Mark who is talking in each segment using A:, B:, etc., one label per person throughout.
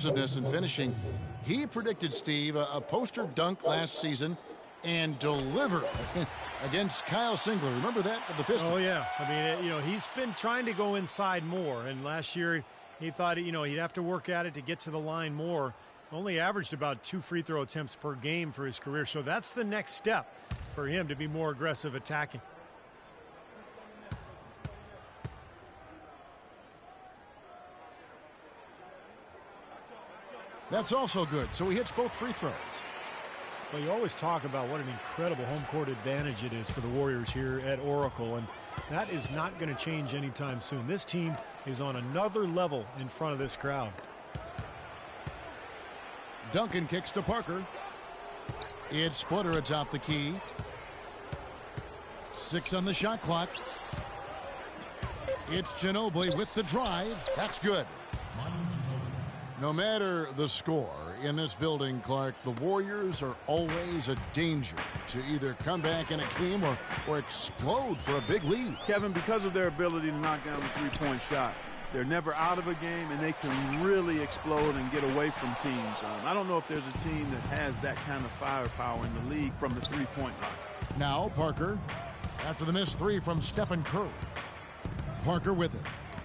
A: and finishing. He predicted, Steve, a poster dunk last season and delivered against Kyle Singler. Remember that of the Pistons?
B: Oh, yeah. I mean, he's been trying to go inside more, and last year he thought, he'd have to work at it to get to the line more. He's only averaged about 2 free throw attempts per game for his career, so that's the next step for him to be more aggressive attacking.
A: That's also good, so he hits both free throws.
B: Well, you always talk about what an incredible home court advantage it is for the Warriors here at Oracle, and that is not going to change anytime soon. This team is on another level in front of this crowd.
A: Duncan kicks to Parker. It's Splitter atop the key. 6 on the shot clock. It's Ginobili with the drive. That's good. No matter the score in this building, Clark, the Warriors are always a danger to either come back in a game or explode for a big lead.
C: Kevin, because of their ability to knock down the three-point shot, they're never out of a game, and they can really explode and get away from teams. I don't know if there's a team that has that kind of firepower in the league from the three-point line.
A: Now Parker, after the missed 3 from Stephen Curry. Parker with it.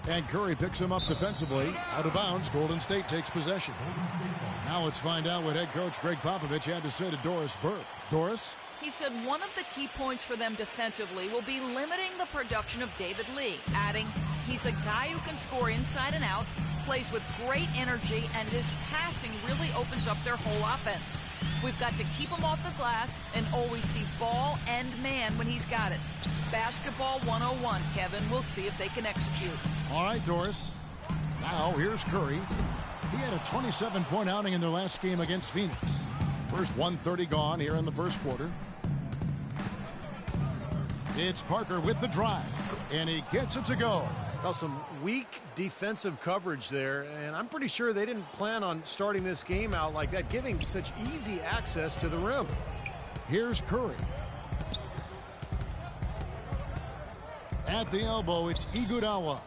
A: And Curry picks him up defensively. Out of bounds, Golden State takes possession. Now let's find out what head coach Greg Popovich had to say to Doris Burke. Doris?
D: He said one of the key points for them defensively will be limiting the production of David Lee, adding, he's a guy who can score inside and out, plays with great energy, and his passing really opens up their whole offense. We've got to keep him off the glass and always see ball and man when he's got it. Basketball 101, Kevin. We'll see if they can execute.
A: All right, Doris. Now here's Curry. He had a 27-point outing in their last game against Phoenix. First 1:30 gone here in the first quarter. It's Parker with the drive, and he gets it to go.
B: Well, some weak defensive coverage there, and I'm pretty sure they didn't plan on starting this game out like that, giving such easy access to the rim.
A: Here's Curry. At the elbow, it's Iguodala.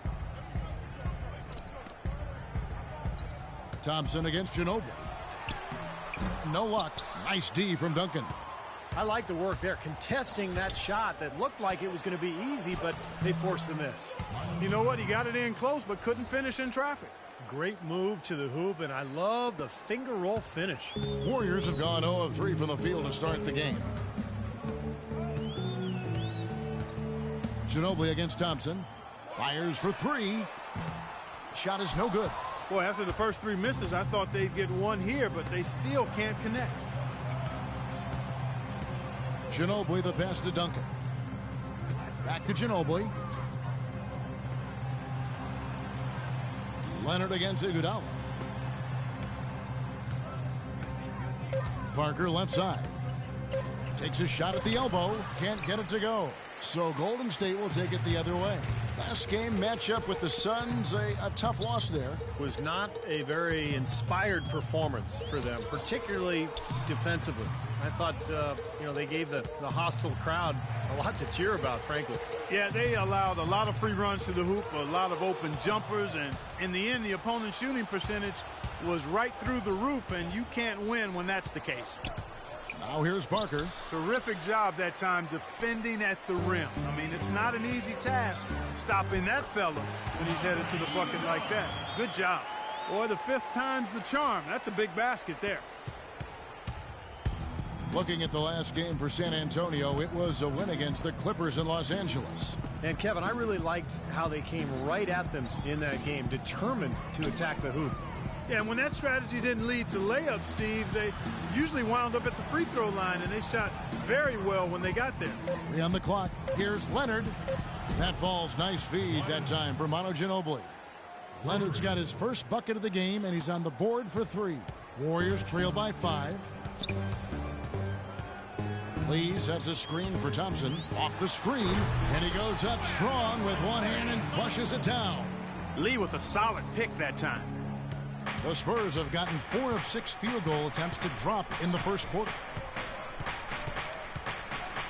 A: Thompson against Ginobili. No luck. Nice D from Duncan.
B: I like the work there, contesting that shot that looked like it was going to be easy, but they forced the miss.
C: You know what? He got it in close, but couldn't finish in traffic.
B: Great move to the hoop, and I love the finger roll finish.
A: Warriors have gone 0 of 3 from the field to start the game. Ginobili against Thompson. Fires for 3. Shot is no good.
C: Boy, after the first 3 misses, I thought they'd get one here, but they still can't connect.
A: Ginobili the pass to Duncan. Back to Ginobili. Leonard against Iguodala. Parker left side. Takes a shot at the elbow. Can't get it to go. So Golden State will take it the other way. Last game matchup with the Suns, a tough loss there.
B: Was not a very inspired performance for them, particularly defensively. I thought, they gave the hostile crowd a lot to cheer about, frankly.
C: Yeah, they allowed a lot of free runs to the hoop, a lot of open jumpers, and in the end, the opponent's shooting percentage was right through the roof, and you can't win when that's the case.
A: Now here's Parker.
C: Terrific job that time defending at the rim. I mean, it's not an easy task stopping that fella when he's headed to the bucket like that. Good job. Boy, the 5th time's the charm. That's a big basket there.
A: Looking at the last game for San Antonio, it was a win against the Clippers in Los Angeles.
B: And Kevin, I really liked how they came right at them in that game, determined to attack the hoop.
C: Yeah, and when that strategy didn't lead to layups, Steve, they usually wound up at the free throw line, and they shot very well when they got there.
A: 3 on the clock. Here's Leonard. That falls. Nice feed that time for Manu Ginobili. Leonard's got his first bucket of the game, and he's on the board for 3. Warriors trail by 5. Lee sets a screen for Thompson. Off the screen, and he goes up strong with one hand and flushes it down.
C: Lee with a solid pick that time.
A: The Spurs have gotten 4 of 6 field goal attempts to drop in the first quarter.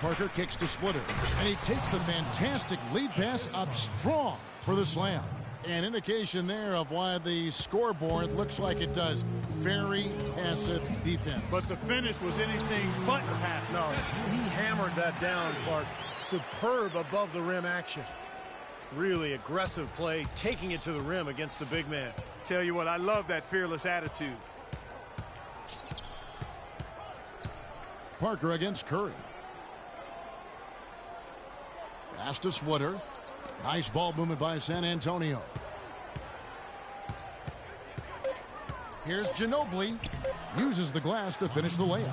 A: Parker kicks to Splitter, and he takes the fantastic lead pass up strong for the slam. An indication there of why the scoreboard looks like it does. Very passive defense.
C: But the finish was anything but passive.
B: No, he hammered that down, Clark. Superb above the rim action. Really aggressive play, taking it to the rim against the big man.
C: Tell you what, I love that fearless attitude.
A: Parker against Curry. Pass to Splitter. Nice ball movement by San Antonio. Here's Ginobili. Uses the glass to finish the layup.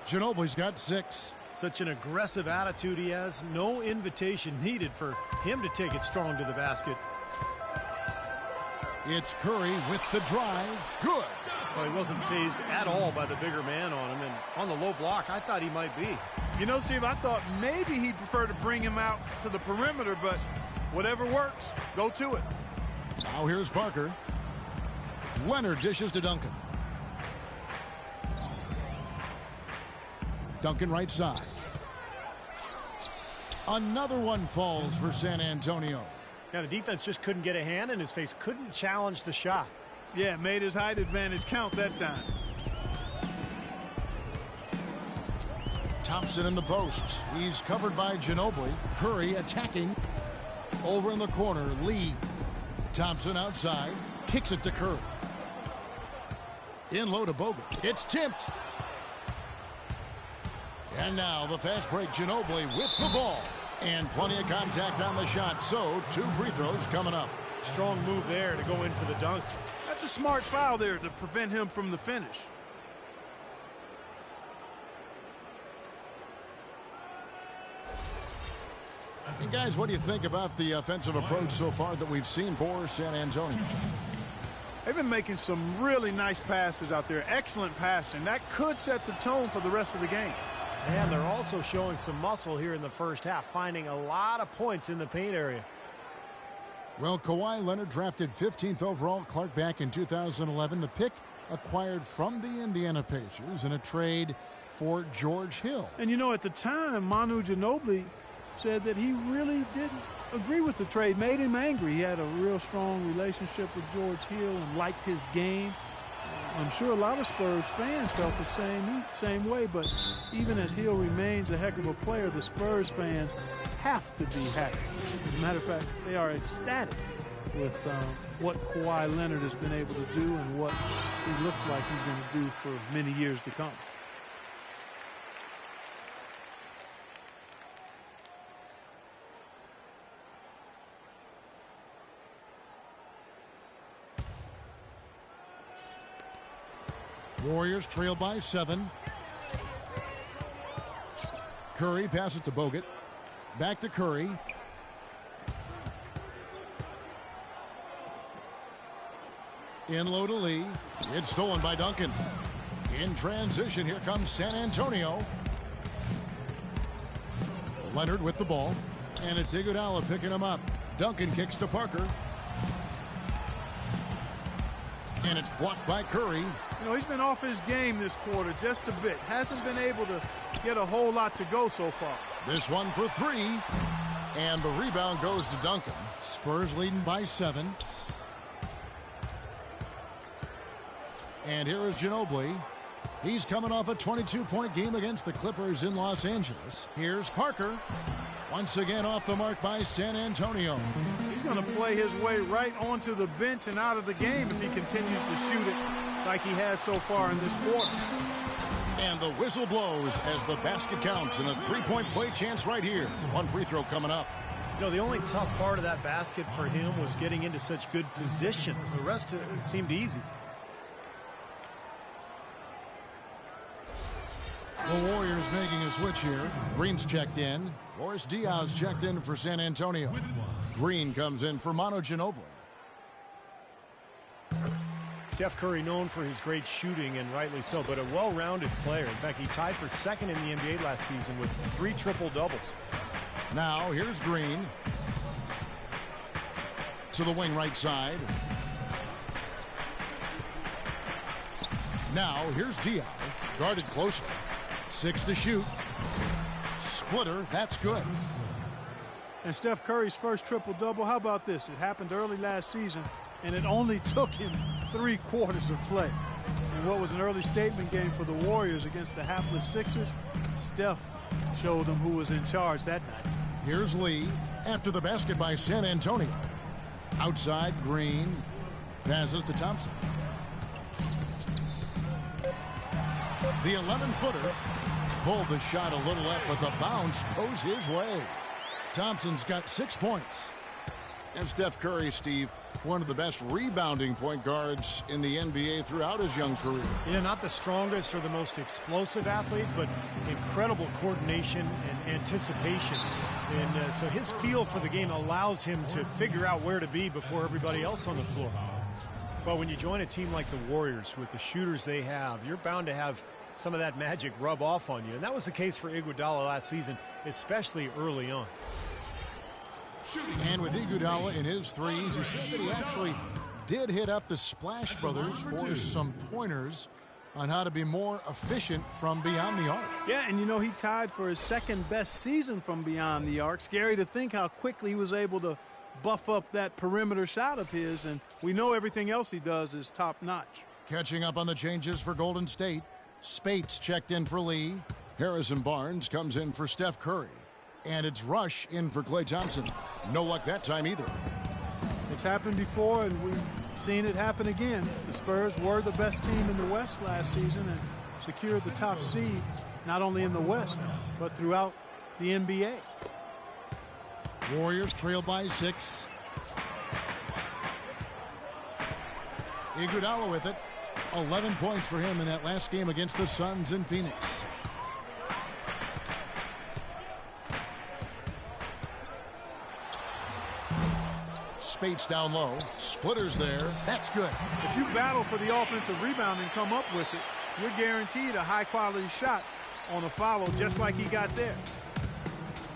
A: Ginobili's got 6.
B: Such an aggressive attitude he has. No invitation needed for him to take it strong to the basket.
A: It's Curry with the drive. Good.
B: Well, he wasn't phased at all by the bigger man on him. And on the low block, I thought he might be.
C: You know, Steve, I thought maybe he'd prefer to bring him out to the perimeter, but whatever works, go to it.
A: Now here's Parker. Leonard dishes to Duncan. Duncan right side. Another one falls for San Antonio.
B: Yeah, the defense just couldn't get a hand in his face, couldn't challenge the shot.
C: Yeah, made his height advantage count that time.
A: Thompson in the posts. He's covered by Ginobili. Curry attacking. Over in the corner, Lee. Thompson outside. Kicks it to Curry. In low to Bogut. It's tipped. And now the fast break, Ginobili with the ball. And plenty of contact on the shot. So 2 free throws coming up.
B: Strong move there to go in for the dunk.
C: That's a smart foul there to prevent him from the finish.
A: And guys, what do you think about the offensive approach so far that we've seen for San Antonio?
C: They've been making some really nice passes out there. Excellent passing. That could set the tone for the rest of the game.
B: And they're also showing some muscle here in the first half, finding a lot of points in the paint area.
A: Well, Kawhi Leonard drafted 15th overall, Clark, back in 2011. The pick acquired from the Indiana Pacers in a trade for George Hill.
C: And, you know, at the time, Manu Ginobili said that he really didn't agree with the trade, made him angry. He had a real strong relationship with George Hill and liked his game. I'm sure a lot of Spurs fans felt the same way, but even as Hill remains a heck of a player, the Spurs fans have to be happy. As a matter of fact, they are ecstatic with what Kawhi Leonard has been able to do and what he looks like he's going to do for many years to come.
A: Warriors trail by 7. Curry passes to Bogut. Back to Curry. In low to Lee. It's stolen by Duncan. In transition, here comes San Antonio. Leonard with the ball. And it's Iguodala picking him up. Duncan kicks to Parker. And it's blocked by Curry.
C: You know, he's been off his game this quarter just a bit. Hasn't been able to get a whole lot to go so far.
A: This one for 3. And the rebound goes to Duncan. Spurs leading by 7. And here is Ginobili. He's coming off a 22-point game against the Clippers in Los Angeles. Here's Parker. Once again off the mark by San Antonio.
C: He's going to play his way right onto the bench and out of the game if he continues to shoot it like he has so far in this quarter.
A: And the whistle blows as the basket counts, and a 3-point play chance right here. 1 free throw coming up.
B: You know, the only tough part of that basket for him was getting into such good positions. The rest of it seemed easy.
A: The Warriors making a switch here. Green's checked in. Boris Diaz checked in for San Antonio. Green comes in for Manu Ginobili.
B: Steph Curry known for his great shooting, and rightly so, but a well-rounded player. In fact, he tied for second in the NBA last season with 3 triple-doubles.
A: Now here's Green. To the wing right side. Now here's Diaz. Guarded closely. 6 to shoot. Splitter, that's good.
C: And Steph Curry's first triple-double, how about this? It happened early last season, and it only took him 3 quarters of play. In what was an early statement game for the Warriors against the hapless Sixers, Steph showed them who was in charge that night.
A: Here's Lee after the basket by San Antonio. Outside, Green passes to Thompson. The 11-footer pulled the shot a little left, but the bounce goes his way. Thompson's got 6 points. And Steph Curry, Steve, one of the best rebounding point guards in the NBA throughout his young career.
B: Yeah, not the strongest or the most explosive athlete, but incredible coordination and anticipation. And so his feel for the game allows him to figure out where to be before everybody else on the floor. But when you join a team like the Warriors with the shooters they have, you're bound to have some of that magic rub off on you. And that was the case for Iguodala last season, especially early on.
A: And with Iguodala in his threes, he said that he actually did hit up the Splash Brothers for some pointers on how to be more efficient from beyond the arc.
C: Yeah, and you know, he tied for his second best season from beyond the arc. Scary to think how quickly he was able to buff up that perimeter shot of his, and we know everything else he does is top-notch.
A: Catching up on the changes for Golden State, Spates checked in for Lee. Harrison Barnes comes in for Steph Curry. And it's Rush in for Klay Thompson. No luck that time either.
C: It's happened before, and we've seen it happen again. The Spurs were the best team in the West last season and secured the top seed, not only in the West, but throughout the NBA.
A: Warriors trail by 6. Iguodala with it. 11 points for him in that last game against the Suns in Phoenix. Spates down low. Splitters there. That's good.
C: If you battle for the offensive rebound and come up with it, you're guaranteed a high-quality shot on a follow just like he got there.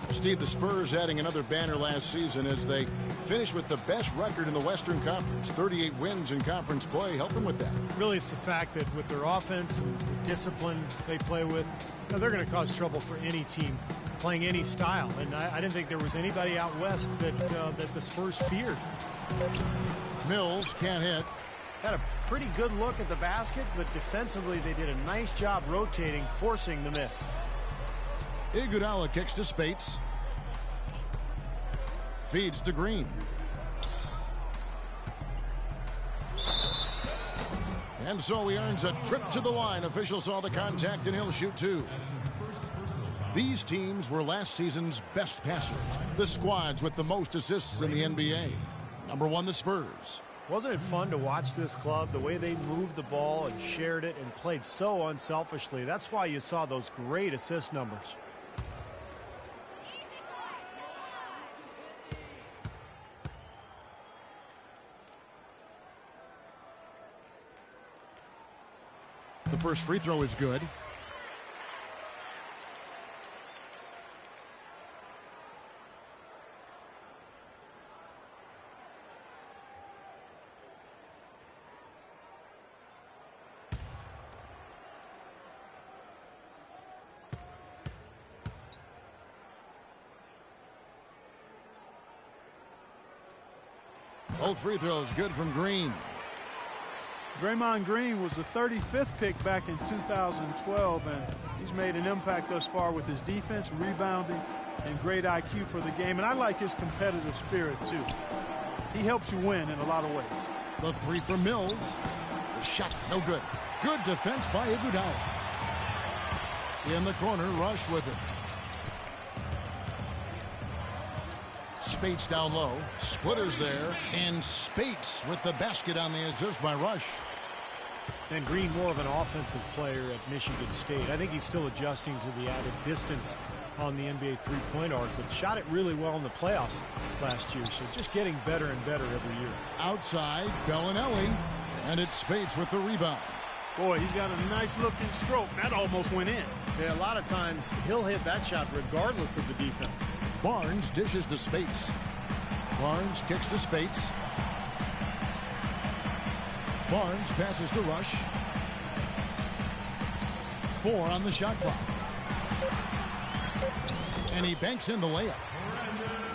A: Steve, the Spurs adding another banner last season as they finish with the best record in the Western Conference. 38 wins in conference play, helping with that.
B: Really, it's the fact that with their offense and the discipline they play with, you know, they're going to cause trouble for any team playing any style. And I didn't think there was anybody out west that the Spurs feared.
A: Mills can't hit.
B: Had a pretty good look at the basket, but defensively they did a nice job rotating, forcing the miss.
A: Iguodala kicks to Spates. Feeds to Green. And so he earns a trip to the line. Officials saw the contact and he'll shoot 2. These teams were last season's best passers. The squads with the most assists in the NBA. Number 1, the Spurs.
B: Wasn't it fun to watch this club, the way they moved the ball and shared it and played so unselfishly? That's why you saw those great assist numbers.
A: The first free throw is good. Both free throws good from Green.
C: Draymond Green was the 35th pick back in 2012, and he's made an impact thus far with his defense, rebounding, and great IQ for the game. And I like his competitive spirit, too. He helps you win in a lot of ways.
A: The 3 from Mills. The shot, no good. Good defense by Iguodala. In the corner, Rush with it. Spates down low. Splitters there. And Spates with the basket on the assist by Rush.
B: And Green, more of an offensive player at Michigan State. I think he's still adjusting to the added distance on the NBA three-point arc, but shot it really well in the playoffs last year. So just getting better and better every year.
A: Outside, Bellinelli. And it's Spates with the rebound.
C: Boy, he's got a nice-looking stroke. That almost went in.
B: Yeah, a lot of times he'll hit that shot regardless of the defense.
A: Barnes dishes to Spates. Barnes kicks to Spates. Barnes passes to Rush. 4 on the shot clock. And he banks in the layup.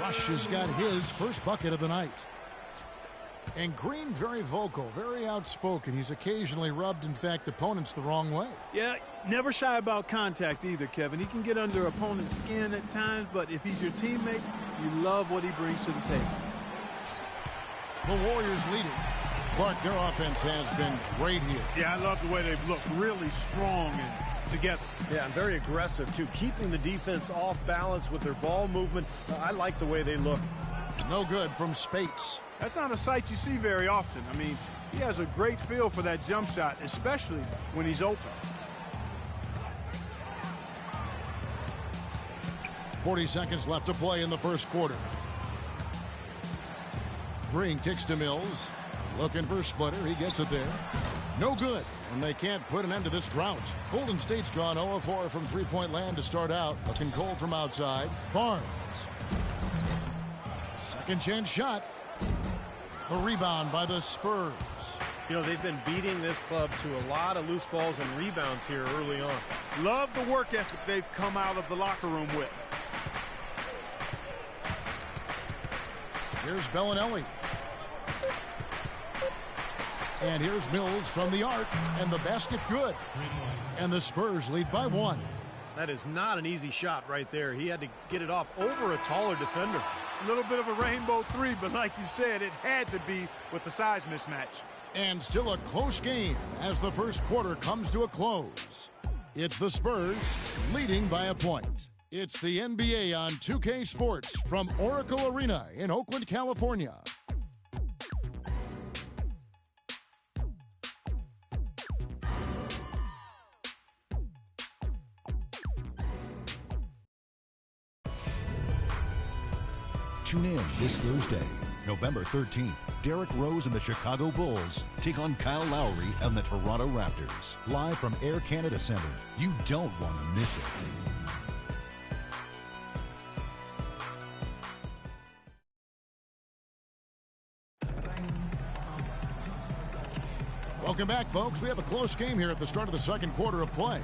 A: Rush has got his first bucket of the night. And Green very vocal, very outspoken. He's occasionally rubbed, in fact, opponents the wrong way.
C: Yeah, never shy about contact either, Kevin. He can get under opponent's skin at times, but if he's your teammate, you love what he brings to the table.
A: The Warriors leading. Clark, their offense has been great here.
C: Yeah, I love the way they've looked. Really strong and together.
B: Yeah, and very aggressive, too. Keeping the defense off balance with their ball movement. I like the way they look.
A: No good from Spates.
C: That's not a sight you see very often. I mean, he has a great feel for that jump shot, especially when he's open.
A: 40 seconds left to play in the first quarter. Green kicks to Mills. Looking for a splitter. He gets it there. No good. And they can't put an end to this drought. Golden State's gone 0-4 from three-point land to start out. Looking cold from outside. Barnes. Second chance shot. A rebound by the Spurs.
B: You know, they've been beating this club to a lot of loose balls and rebounds here early on.
C: Love the work ethic they've come out of the locker room with.
A: Here's Bellinelli. And here's Mills from the arc, and the basket good. And the Spurs lead by 1.
B: That is not an easy shot right there. He had to get it off over a taller defender.
C: A little bit of a rainbow three, but like you said, it had to be with the size mismatch.
A: And still a close game as the first quarter comes to a close. It's the Spurs leading by a point. It's the NBA on 2K Sports from Oracle Arena in Oakland, California.
E: Tune in this Thursday, November 13th. Derrick Rose and the Chicago Bulls take on Kyle Lowry and the Toronto Raptors. Live from Air Canada Centre. You don't want to miss it.
A: Welcome back, folks. We have a close game here at the start of the second quarter of play.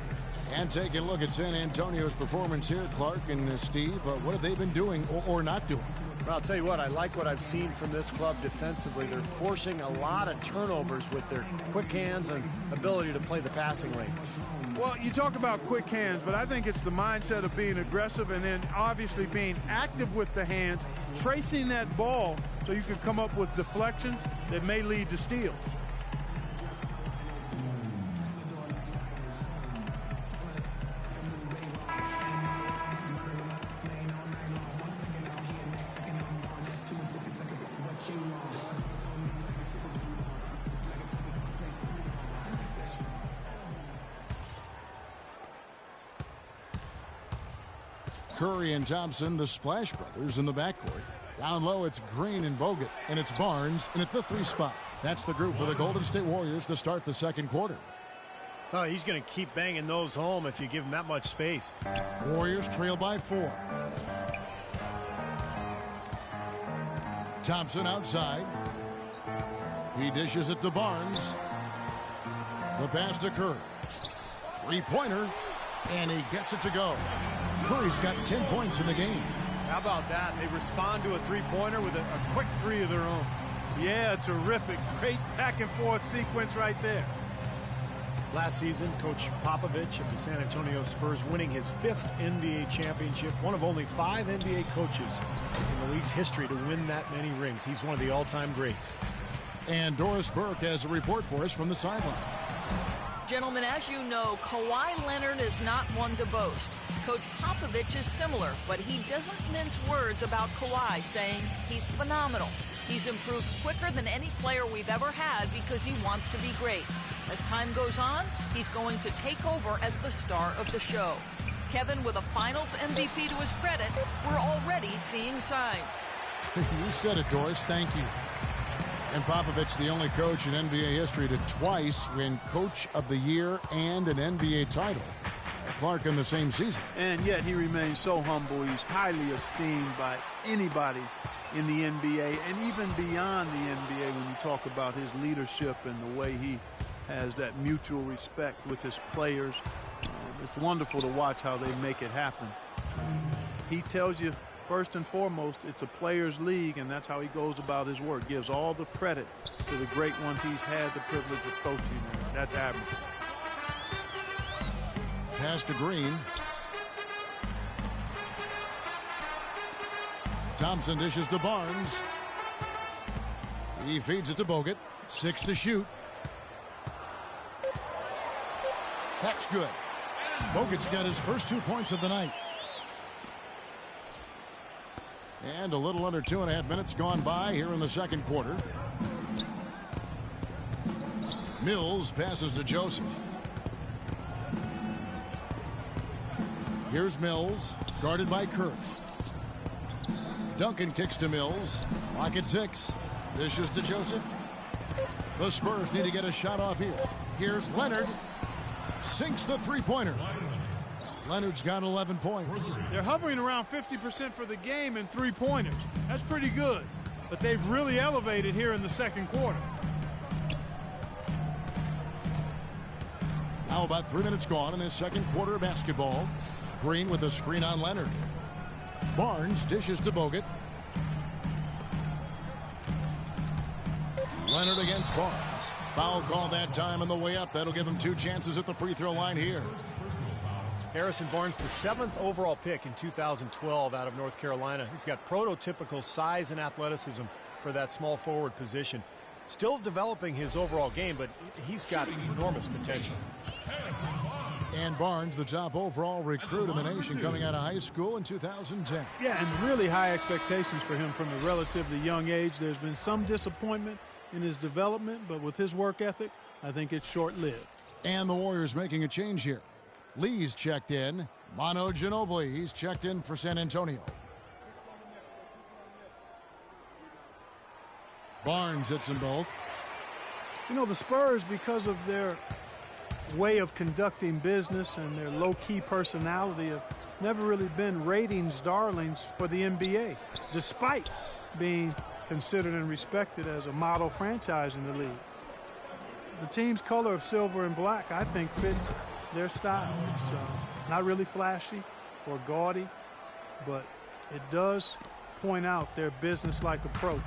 A: And taking a look at San Antonio's performance here, Clark and Steve, what have they been doing or not doing?
B: Well, I'll tell you what, I like what I've seen from this club defensively. They're forcing a lot of turnovers with their quick hands and ability to play the passing lanes.
C: Well, you talk about quick hands, but I think it's the mindset of being aggressive and then obviously being active with the hands, tracing that ball so you can come up with deflections that may lead to steals.
A: Curry and Thompson, the Splash Brothers in the backcourt. Down low, it's Green and Bogut, and it's Barnes, and at the 3 spot. That's the group for the Golden State Warriors to start the second quarter.
B: Oh, he's going to keep banging those home if you give him that much space.
A: Warriors trail by 4. Thompson outside. He dishes it to Barnes. The pass to Curry. Three-pointer, and he gets it to go. Curry's got 10 points in the game.
B: How about that? They respond to a three-pointer with a quick three of their own.
C: Yeah, terrific. Great back-and-forth sequence right there.
B: Last season, Coach Popovich of the San Antonio Spurs winning his 5th NBA championship, one of only 5 NBA coaches in the league's history to win that many rings. He's one of the all-time greats.
A: And Doris Burke has a report for us from the sideline.
D: Gentlemen, as you know, Kawhi Leonard is not one to boast. Coach Popovich is similar, but he doesn't mince words about Kawhi, saying he's phenomenal. He's improved quicker than any player we've ever had because he wants to be great. As time goes on, he's going to take over as the star of the show. Kevin, with a Finals MVP to his credit, we're already seeing signs.
A: You said it, Doris. Thank you. And Popovich, the only coach in NBA history to twice win Coach of the Year and an NBA title. Clark in the same season.
C: And yet he remains so humble. He's highly esteemed by anybody in the NBA and even beyond the NBA when you talk about his leadership and the way he has that mutual respect with his players. It's wonderful to watch how they make it happen. He tells you first and foremost, it's a players' league, and that's how he goes about his work. Gives all the credit to the great ones he's had the privilege of coaching. That's admirable.
A: Pass to Green. Thompson dishes to Barnes. He feeds it to Bogut. 6 to shoot. That's good. Bogut's got his first 2 points of the night. And a little under 2.5 minutes gone by here in the second quarter. Mills passes to Joseph. Here's Mills, guarded by Curry. Duncan kicks to Mills. Lock at 6. Dishes to Joseph. The Spurs need to get a shot off here. Here's Leonard. Sinks the three-pointer. Leonard's got 11 points.
C: They're hovering around 50% for the game in three-pointers. That's pretty good. But they've really elevated here in the second quarter.
A: Now about 3 minutes gone in this second quarter of basketball. Green with a screen on Leonard. Barnes dishes to Bogut. Leonard against Barnes. Foul call that time on the way up. That'll give him 2 chances at the free throw line here.
B: Harrison Barnes, the 7th overall pick in 2012 out of North Carolina. He's got prototypical size and athleticism for that small forward position. Still developing his overall game, but he's got enormous potential.
A: And Barnes, the top overall recruit in the nation coming out of high school in 2010.
C: Yeah, and really high expectations for him from a relatively young age. There's been some disappointment in his development, but with his work ethic, I think it's short-lived.
A: And the Warriors making a change here. Lee's checked in. Manu Ginobili, he's checked in for San Antonio. Barnes hits them both.
C: You know, the Spurs, because of their way of conducting business and their low-key personality, have never really been ratings darlings for the NBA, despite being considered and respected as a model franchise in the league. The team's color of silver and black, I think, fits their style. It's not really flashy or gaudy, but it does point out their business-like approach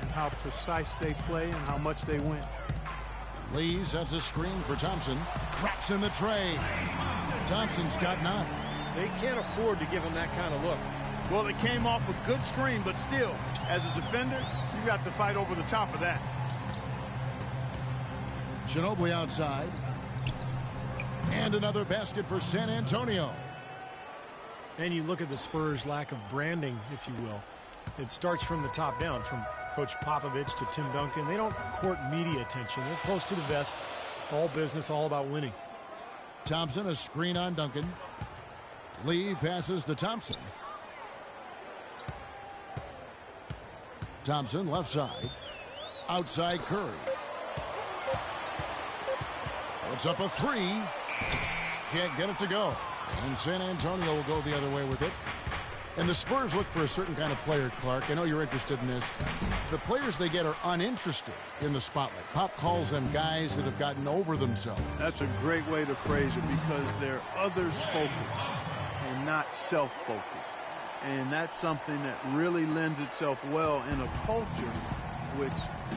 C: and how precise they play and how much they win.
A: Lee sets a screen for Thompson. Drops in the tray. Thompson's got 9.
B: They can't afford to give him that kind of look.
C: Well, it came off a good screen, but still, as a defender, you got to fight over the top of that.
A: Ginobili outside. And another basket for San Antonio.
B: And you look at the Spurs' lack of branding, if you will. It starts from the top down, from Coach Popovich to Tim Duncan. They don't court media attention. They're close to the vest. All business, all about winning.
A: Thompson, a screen on Duncan. Lee passes to Thompson. Thompson, left side. Outside Curry. Puts up a 3. Can't get it to go. And San Antonio will go the other way with it. And the Spurs look for a certain kind of player, Clark. I know you're interested in this. The players they get are uninterested in the spotlight. Pop calls them guys that have gotten over themselves.
C: That's a great way to phrase it, because they're others-focused and not self-focused. And that's something that really lends itself well in a culture which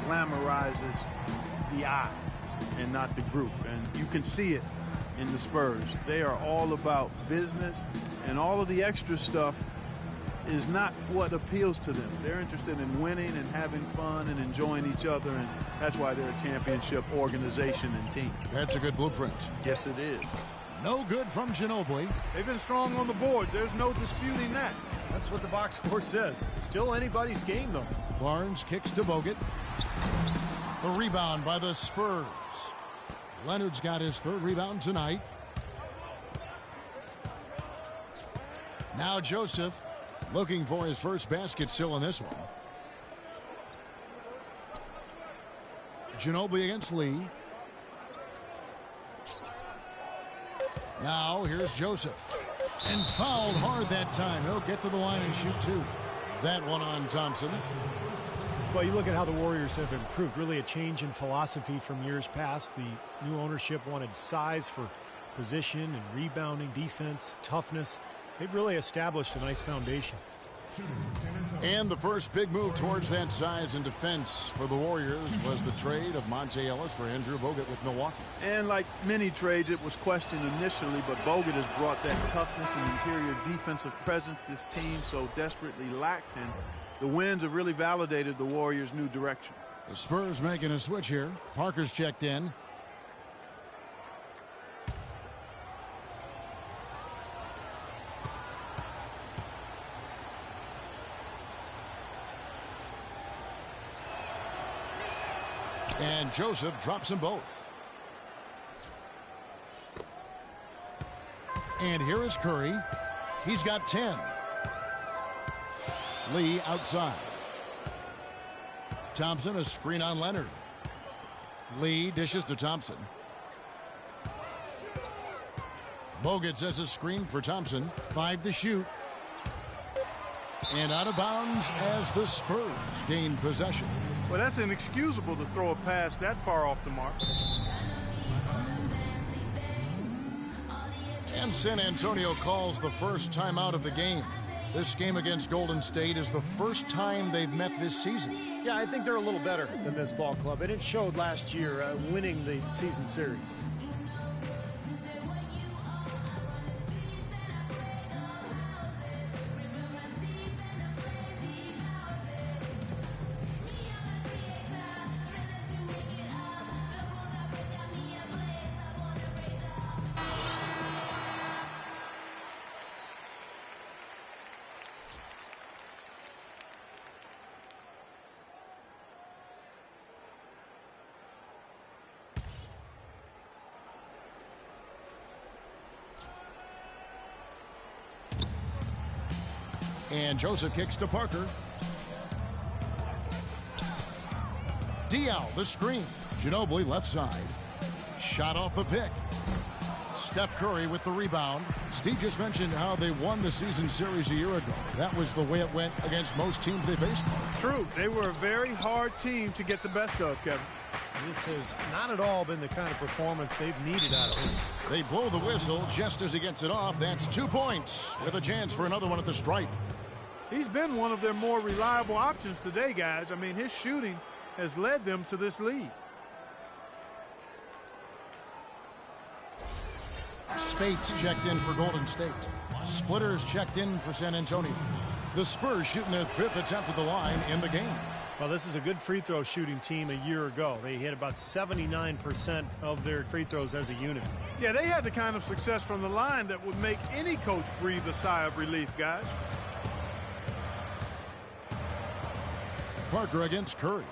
C: glamorizes the I and not the group. And you can see it in the Spurs. They are all about business, and all of the extra stuff is not what appeals to them. They're interested in winning and having fun and enjoying each other, and that's why they're a championship organization and team.
A: That's a good blueprint.
C: Yes, it is.
A: No good from Ginobili.
C: They've been strong on the boards. There's no disputing that.
B: That's what the box score says. Still anybody's game, though.
A: Barnes kicks to Bogut. The rebound by the Spurs. Leonard's got his 3rd rebound tonight. Now Joseph looking for his first basket still in this one. Ginobili against Lee. Now here's Joseph. And fouled hard that time. He'll get to the line and shoot 2. That one on Thompson.
B: Well, you look at how the Warriors have improved. Really a change in philosophy from years past. The new ownership wanted size for position and rebounding, defense, toughness. They've really established a nice foundation.
A: And the first big move towards that size and defense for the Warriors was the trade of Monte Ellis for Andrew Bogut with Milwaukee.
C: And like many trades, it was questioned initially, but Bogut has brought that toughness and interior defensive presence this team so desperately lacked, and the wins have really validated the Warriors' new direction.
A: The Spurs making a switch here. Parker's checked in. And Joseph drops them both. And here is Curry. He's got 10. Lee outside. Thompson, a screen on Leonard. Lee dishes to Thompson. Bogut sets a screen for Thompson. 5 to shoot. And out of bounds as the Spurs gain possession.
C: Well, that's inexcusable to throw a pass that far off the mark.
A: And San Antonio calls the first timeout of the game. This game against Golden State is the first time they've met this season.
B: Yeah, I think they're a little better than this ball club, and it showed last year winning the season series.
A: And Joseph kicks to Parker. Diaw, the screen. Ginobili left side. Shot off the pick. Steph Curry with the rebound. Steve just mentioned how they won the season series a year ago. That was the way it went against most teams they faced.
C: True. They were a very hard team to get the best of, Kevin.
B: This has not at all been the kind of performance they've needed out of him.
A: They blow the whistle just as he gets it off. That's 2 points with a chance for another one at the stripe.
C: He's been one of their more reliable options today, guys. I mean, his shooting has led them to this lead.
A: Spates checked in for Golden State. Splitters checked in for San Antonio. The Spurs shooting their 5th attempt at the line in the game.
B: Well, this is a good free throw shooting team a year ago. They hit about 79% of their free throws as a unit.
C: Yeah, they had the kind of success from the line that would make any coach breathe a sigh of relief, guys.
A: Parker against Curry.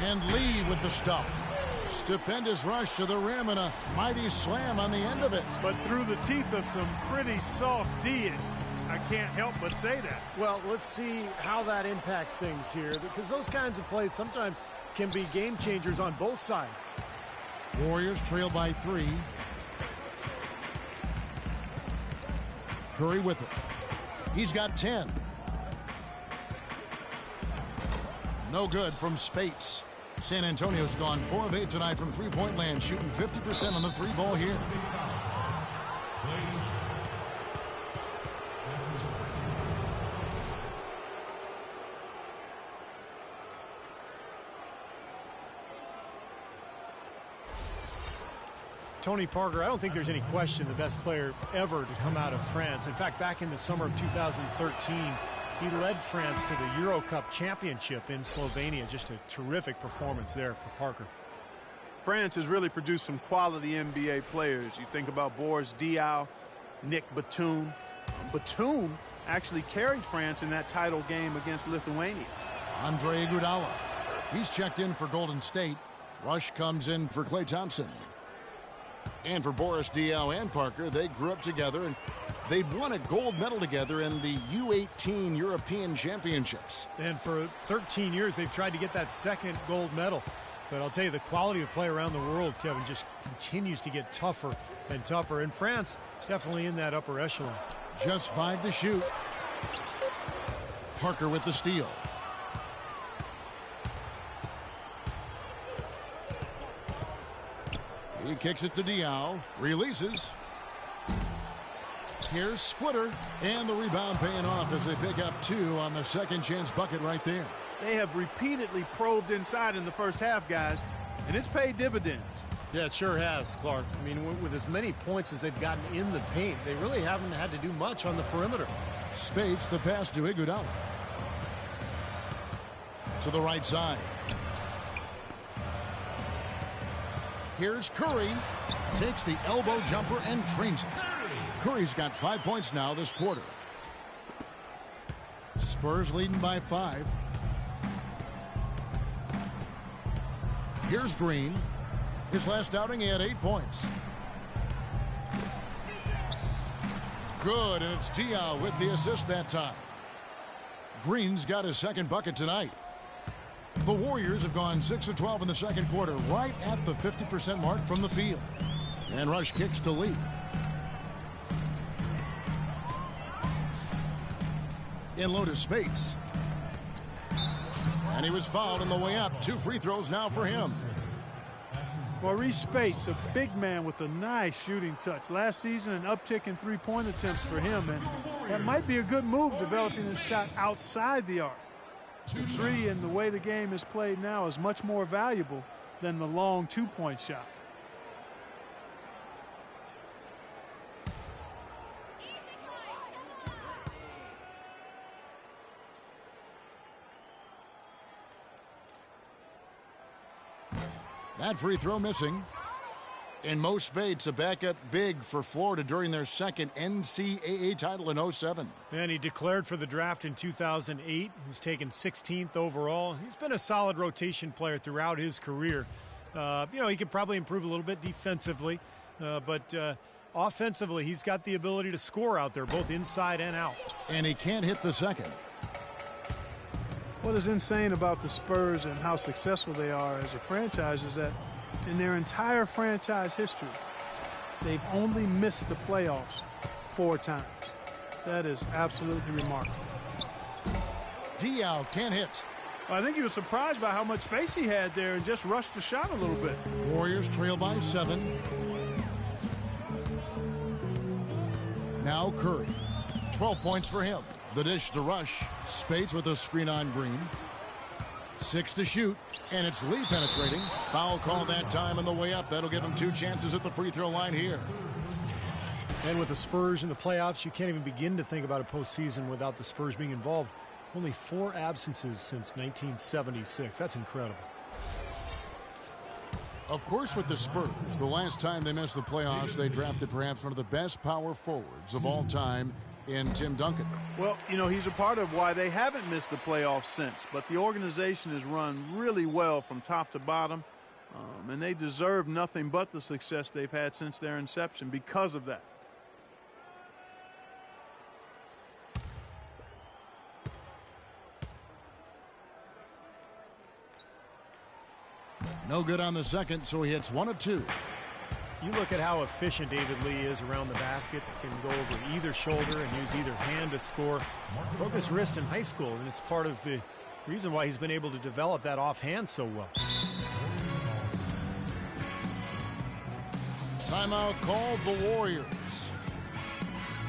A: And Lee with the stuff. Stupendous rush to the rim and a mighty slam on the end of it.
C: But through the teeth of some pretty soft D, I can't help but say that.
B: Well, let's see how that impacts things here, because those kinds of plays sometimes can be game changers on both sides.
A: Warriors trail by 3. Curry with it. He's got 10. No good from Spates. San Antonio's gone 4 of 8 tonight from three-point land, shooting 50% on the 3-ball here.
B: Tony Parker, I don't think there's any question the best player ever to come out of France. In fact, back in the summer of 2013, he led France to the Euro Cup championship in Slovenia. Just a terrific performance there for Parker.
C: France has really produced some quality NBA players. You think about Boris Diaw, Nick Batum. Batum actually carried France in that title game against Lithuania.
A: Andre Iguodala. He's checked in for Golden State. Rush comes in for Klay Thompson. And for Boris Diaw and Parker, they grew up together and they'd won a gold medal together in the U18 European Championships.
B: And for 13 years, they've tried to get that second gold medal. But I'll tell you, the quality of play around the world, Kevin, just continues to get tougher and tougher. And France definitely in that upper echelon.
A: Just 5 to shoot. Parker with the steal. He kicks it to Diaw. Releases. Here's Splitter, and the rebound paying off as they pick up 2 on the second chance bucket right there.
C: They have repeatedly probed inside in the first half, guys, and it's paid dividends.
B: Yeah, it sure has, Clark. I mean, with as many points as they've gotten in the paint, they really haven't had to do much on the perimeter.
A: Spates the pass to Iguodala. To the right side. Here's Curry. Takes the elbow jumper and drains it. Curry's got 5 points now this quarter. Spurs leading by 5. Here's Green. His last outing, he had 8 points. Good, and it's G.O.A.T with the assist that time. Green's got his second bucket tonight. The Warriors have gone 6 of 12 in the second quarter, right at the 50% mark from the field. And Rush kicks to lead. In low to Spates. And he was fouled on the way up. 2 free throws now for him.
C: Maurice Spates, a big man with a nice shooting touch. Last season, an uptick in three-point attempts for him, and that might be a good move, developing his shot outside the arc. The 3 and the way the game is played now is much more valuable than the long 2-point shot.
A: That free throw missing. And Mo Spates, a backup big for Florida during their second NCAA title in 07.
B: And he declared for the draft in 2008. He was taken 16th overall. He's been a solid rotation player throughout his career. He could probably improve a little bit defensively, but offensively, he's got the ability to score out there, both inside and out.
A: And he can't hit the second.
C: What is insane about the Spurs and how successful they are as a franchise is that in their entire franchise history, they've only missed the playoffs 4 times. That is absolutely remarkable.
A: G.O.A.T can't hit.
C: I think he was surprised by how much space he had there and just rushed the shot a little bit.
A: Warriors trail by 7. Now Curry. 12 points for him. The dish to Rush. Spates with a screen on Green. 6 to shoot, and it's Lee penetrating. Foul call that time on the way up. That'll give him 2 chances at the free throw line here.
B: And with the Spurs in the playoffs, you can't even begin to think about a postseason without the Spurs being involved. Only 4 absences since 1976. That's incredible.
A: Of course, with the Spurs, the last time they missed the playoffs, they drafted perhaps one of the best power forwards of all time in Tim Duncan.
C: Well, he's a part of why they haven't missed the playoffs since. But the organization has run really well from top to bottom, and they deserve nothing but the success they've had since their inception because of that.
A: No good on the second, so he hits 1 of 2.
B: You look at how efficient David Lee is around the basket. Can go over either shoulder and use either hand to score. Broke his wrist in high school, and it's part of the reason why he's been able to develop that offhand so well.
A: Timeout called the Warriors.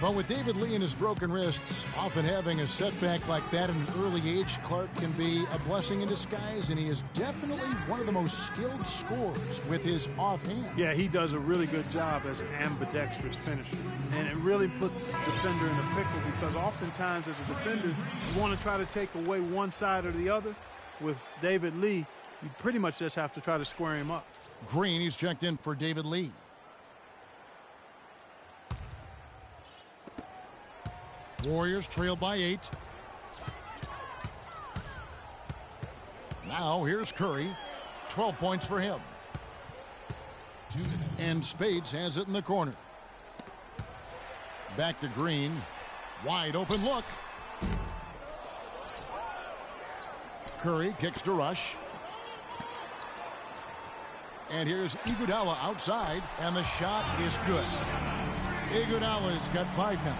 A: But with David Lee and his broken wrists, often having a setback like that at an early age, Clark can be a blessing in disguise, and he is definitely one of the most skilled scorers with his offhand.
C: Yeah, he does a really good job as an ambidextrous finisher. And it really puts the defender in a pickle because oftentimes as a defender, you want to try to take away one side or the other. With David Lee, you pretty much just have to try to square him up.
A: Green, he's checked in for David Lee. Warriors trail by 8. Now here's Curry. 12 points for him. And Spates has it in the corner. Back to Green. Wide open look. Curry kicks to Rush. And here's Iguodala outside, and the shot is good. Iguodala's got 5 now.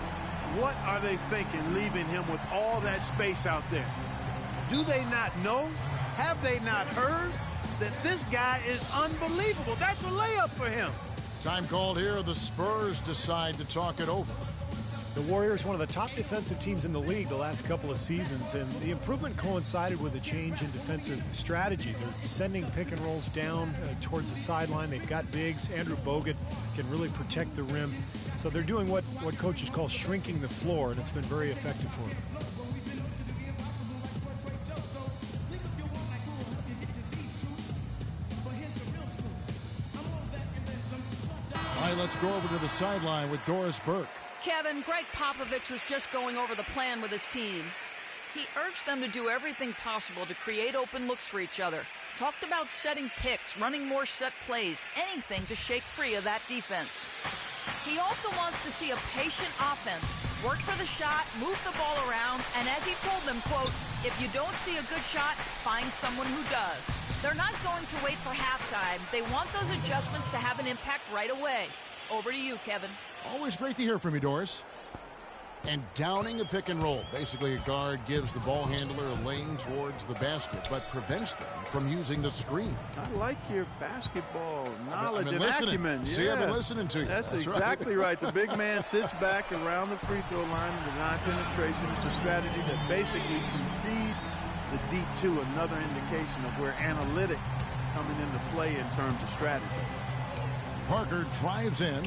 C: What are they thinking leaving him with all that space out there? Do they not know? Have they not heard that this guy is unbelievable? That's a layup for him.
A: Time called here. The Spurs decide to talk it over.
B: The Warriors, one of the top defensive teams in the league the last couple of seasons, and the improvement coincided with a change in defensive strategy. They're sending pick and rolls down towards the sideline. They've got bigs. Andrew Bogut can really protect the rim. So they're doing what coaches call shrinking the floor, and it's been very effective for them.
A: All right, let's go over to the sideline with Doris Burke.
D: Kevin, Greg Popovich was just going over the plan with his team. He urged them to do everything possible to create open looks for each other. Talked about setting picks, running more set plays, anything to shake free of that defense. He also wants to see a patient offense, work for the shot, move the ball around, and as he told them, quote, if you don't see a good shot, find someone who does. They're not going to wait for halftime. They want those adjustments to have an impact right away. Over to you, Kevin.
A: Always great to hear from you, Doris. And downing a pick and roll. Basically, a guard gives the ball handler a lane towards the basket, but prevents them from using the screen.
C: I like your basketball knowledge and
A: listening.
C: acumen.
A: See, I've been listening to you.
C: That's exactly right. The big man sits back around the free throw line to deny penetration. It's a strategy that basically concedes the deep two, another indication of where analytics coming into play in terms of strategy.
A: Parker drives in.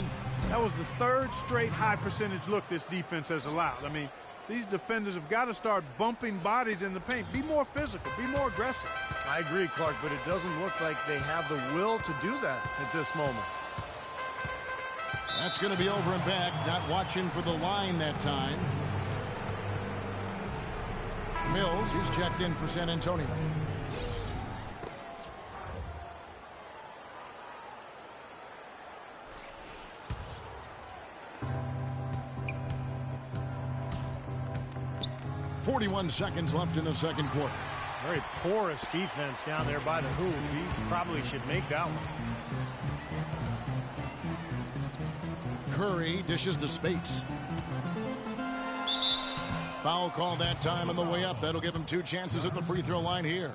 C: That was the third straight high percentage look this defense has allowed. I mean, these defenders have got to start bumping bodies in the paint. Be more physical, be more aggressive.
B: I agree, Clark, but it doesn't look like they have the will to do that at this moment.
A: That's going to be over and back. Not watching for the line that time. Mills, he's checked in for San Antonio. .41 seconds left in the second quarter.
B: Very porous defense down there by the hoop. He probably should make that one.
A: Curry dishes to Spates. Foul call that time on the way up. That'll give him 2 chances at the free throw line here.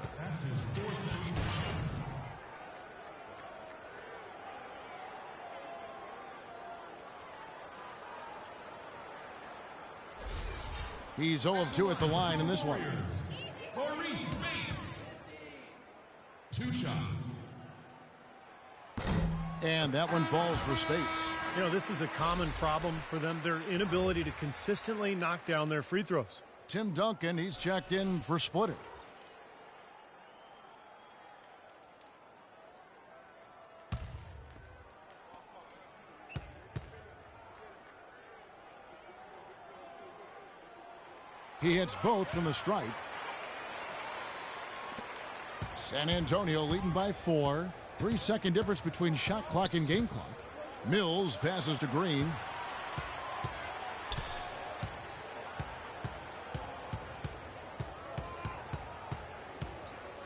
A: He's 0 of 2 at the line in this one.
F: Spates. 2 shots.
A: And that one falls for Spates.
B: You know, this is a common problem for them, their inability to consistently knock down their free throws.
A: Tim Duncan, he's checked in for Splitter. He hits both from the stripe. San Antonio leading by 4. 3-second difference between shot clock and game clock. Mills passes to Green.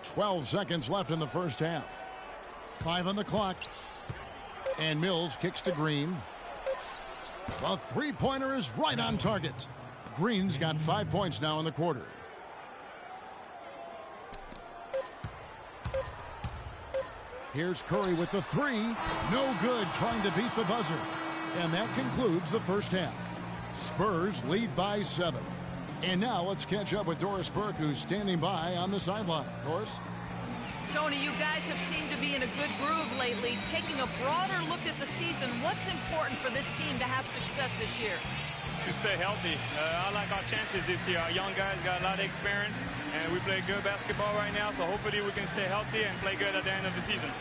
A: .12 seconds left in the first half. 5 on the clock. And Mills kicks to Green. The three-pointer is right on target. Green's got 5 points now in the quarter. Here's Curry with the 3. No good, trying to beat the buzzer. And that concludes the first half. Spurs lead by 7. And now let's catch up with Doris Burke, who's standing by on the sideline. Doris?
D: Tony, you guys have seemed to be in a good groove lately. Taking a broader look at the season, what's important for this team to have success this year?
G: To stay healthy. I like our chances this year. Our young guys got a lot of experience, and we play good basketball right now, so hopefully we can stay healthy and play good at the end of the season.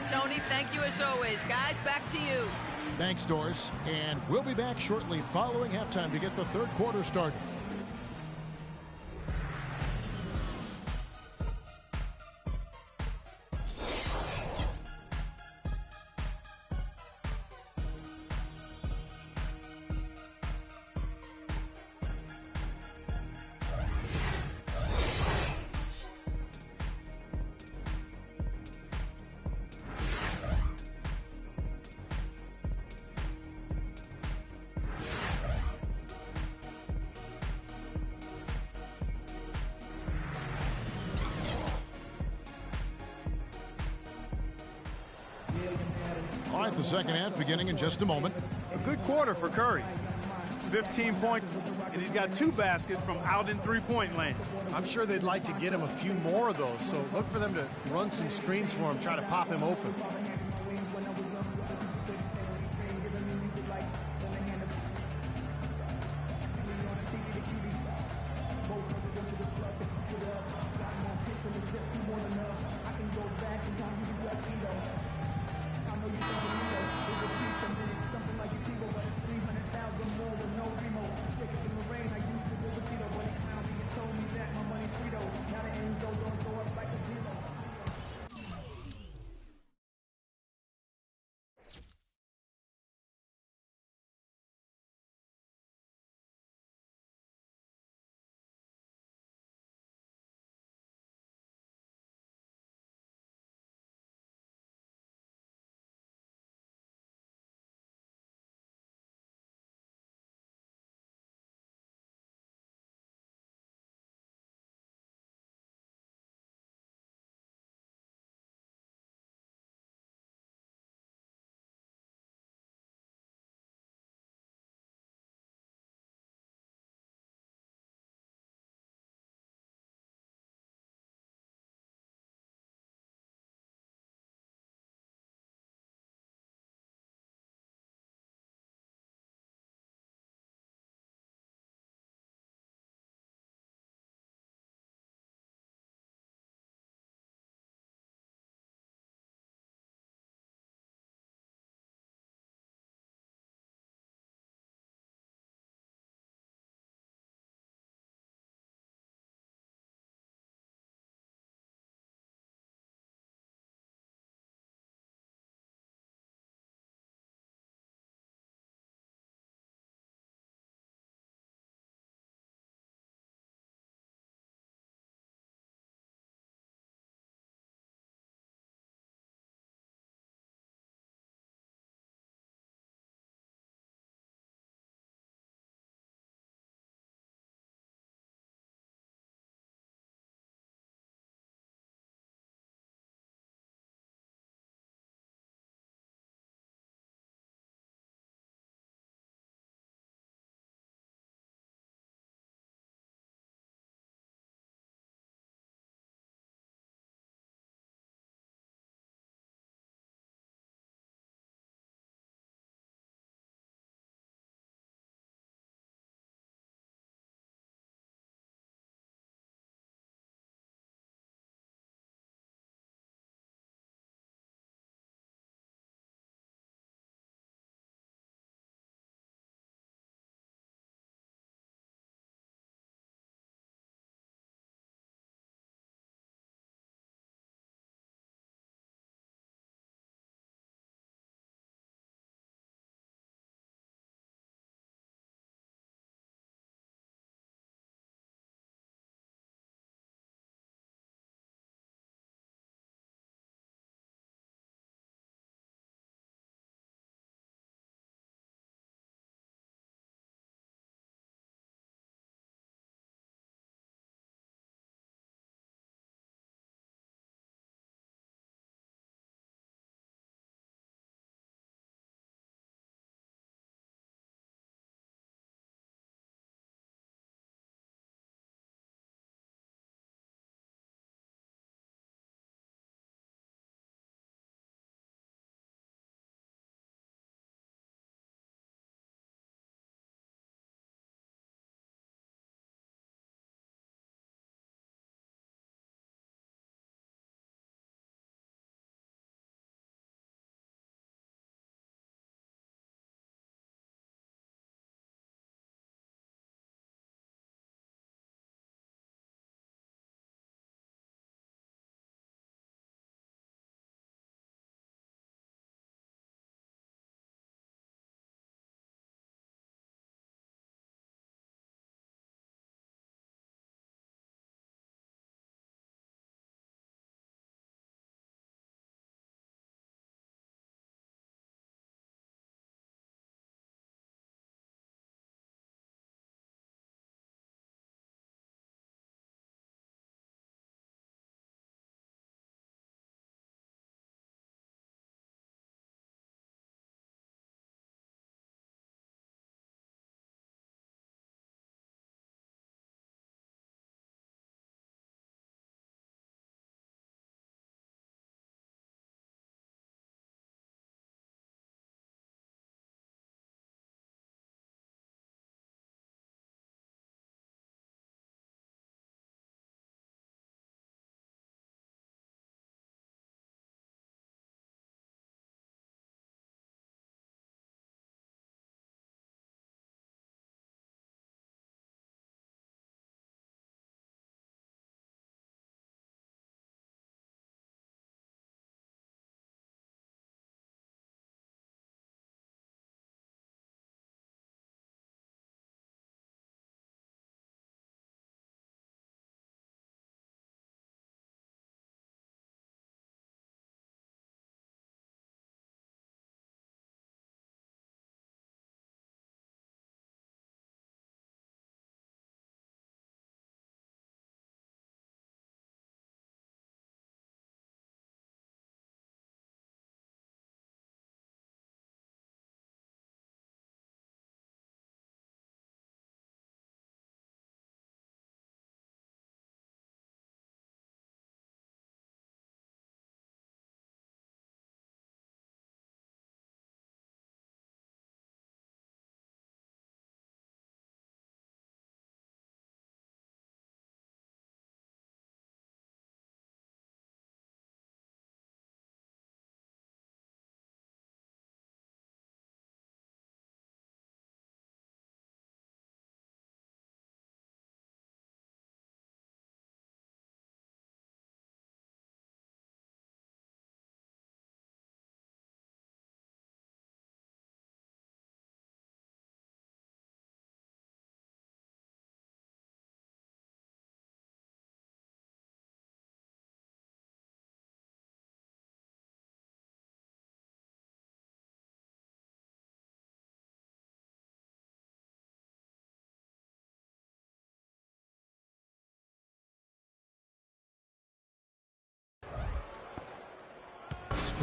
D: Tony, thank you as always. Guys, back to you.
A: Thanks, Doris. And we'll be back shortly following halftime to get the third quarter started. All right, the second half beginning in just a moment.
C: A good quarter for Curry. 15 points, and he's got 2 baskets from out in three-point lane.
B: I'm sure they'd like to get him a few more of those, so look for them to run some screens for him, try to pop him open.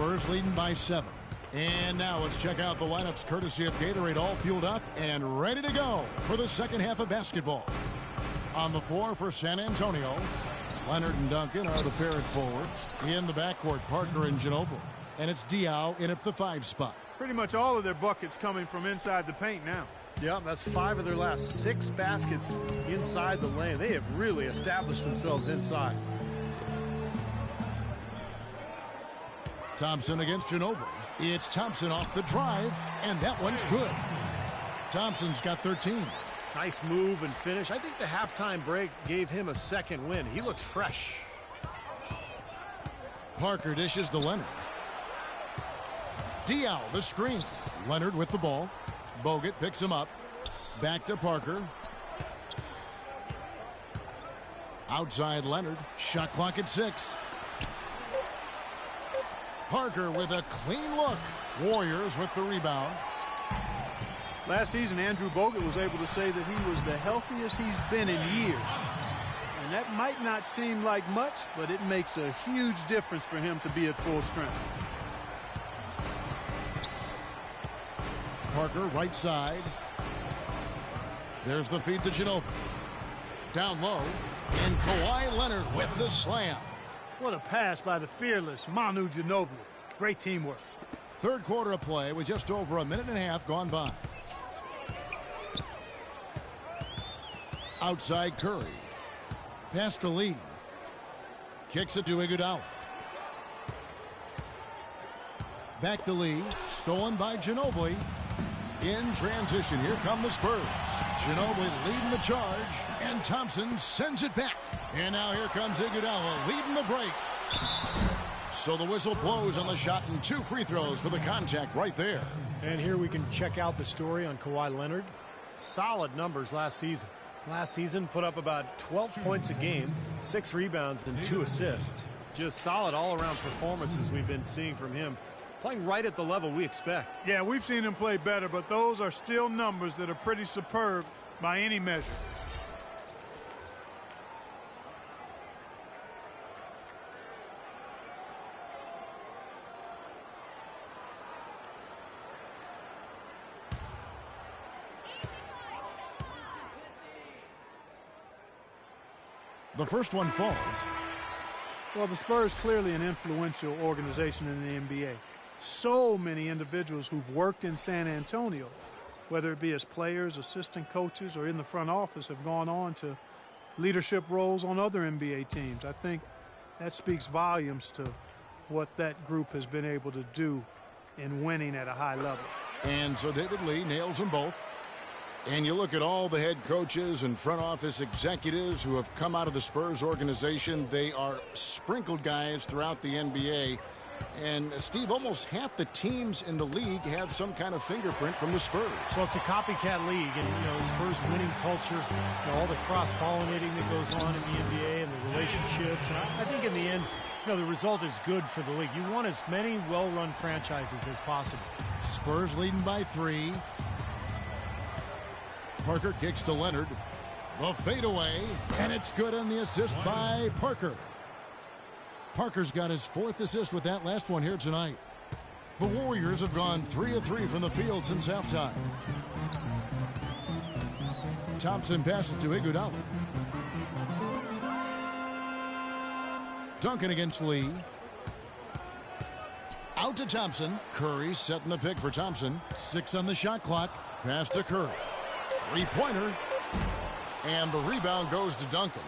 A: Spurs leading by 7. And now let's check out the lineups courtesy of Gatorade, all fueled up and ready to go for the second half of basketball. On the floor for San Antonio, Leonard and Duncan are the pair at forward. In the backcourt, Parker and Ginobili. And it's Diaw in at the 5 spot.
C: Pretty much all of their buckets coming from inside the paint now.
B: Yeah, that's 5 of their last 6 baskets inside the lane. They have really established themselves inside.
A: Thompson against Ginobili. It's Thompson off the drive, and that one's good. Thompson's got 13.
B: Nice move and finish. I think the halftime break gave him a second win. He looks fresh.
A: Parker dishes to Leonard. Diaw, the screen. Leonard with the ball. Bogut picks him up. Back to Parker. Outside Leonard. Shot clock at 6. Parker with a clean look. Warriors with the rebound.
C: Last season, Andrew Bogut was able to say that he was the healthiest he's been in years. And that might not seem like much, but it makes a huge difference for him to be at full strength.
A: Parker right side. There's the feed to Ginobili. Down low. And Kawhi Leonard with the slam.
H: What a pass by the fearless Manu Ginobili. Great teamwork.
A: Third quarter of play with just over a minute and a half gone by. Outside Curry. Pass to Lee. Kicks it to Iguodala. Back to Lee. Stolen by Ginobili. In transition, here come the Spurs. Ginobili leading the charge, and Thompson sends it back. And now here comes Iguodala leading the break. So the whistle blows on the shot, and 2 free throws for the contact right there.
B: And here we can check out the story on Kawhi Leonard. Solid numbers last season. Last season put up about 12 points a game, 6 rebounds, and 2 assists. Just solid all-around performances we've been seeing from him. Playing right at the level we expect.
H: Yeah, we've seen him play better, but those are still numbers that are pretty superb by any measure.
A: The first one falls.
H: Well, the Spurs clearly an influential organization in the NBA. So many individuals who've worked in San Antonio, whether it be as players, assistant coaches, or in the front office, have gone on to leadership roles on other NBA teams. I think that speaks volumes to what that group has been able to do in winning at a high level.
A: And so David Lee nails them both. And you look at all the head coaches and front office executives who have come out of the Spurs organization. They are sprinkled guys throughout the NBA. And, Steve, almost half the teams in the league have some kind of fingerprint from the Spurs.
B: Well, it's a copycat league, and, the Spurs winning culture, all the cross-pollinating that goes on in the NBA and the relationships. And I think in the end, the result is good for the league. You want as many well-run franchises as possible.
A: Spurs leading by 3. Parker kicks to Leonard. The fadeaway, and it's good on the assist by Parker. Parker's got his 4th assist with that last one here tonight. The Warriors have gone 3 of 3 from the field since halftime. Thompson passes to Iguodala. Duncan against Lee. Out to Thompson. Curry setting the pick for Thompson. 6 on the shot clock. Pass to Curry. 3-pointer. And the rebound goes to Duncan.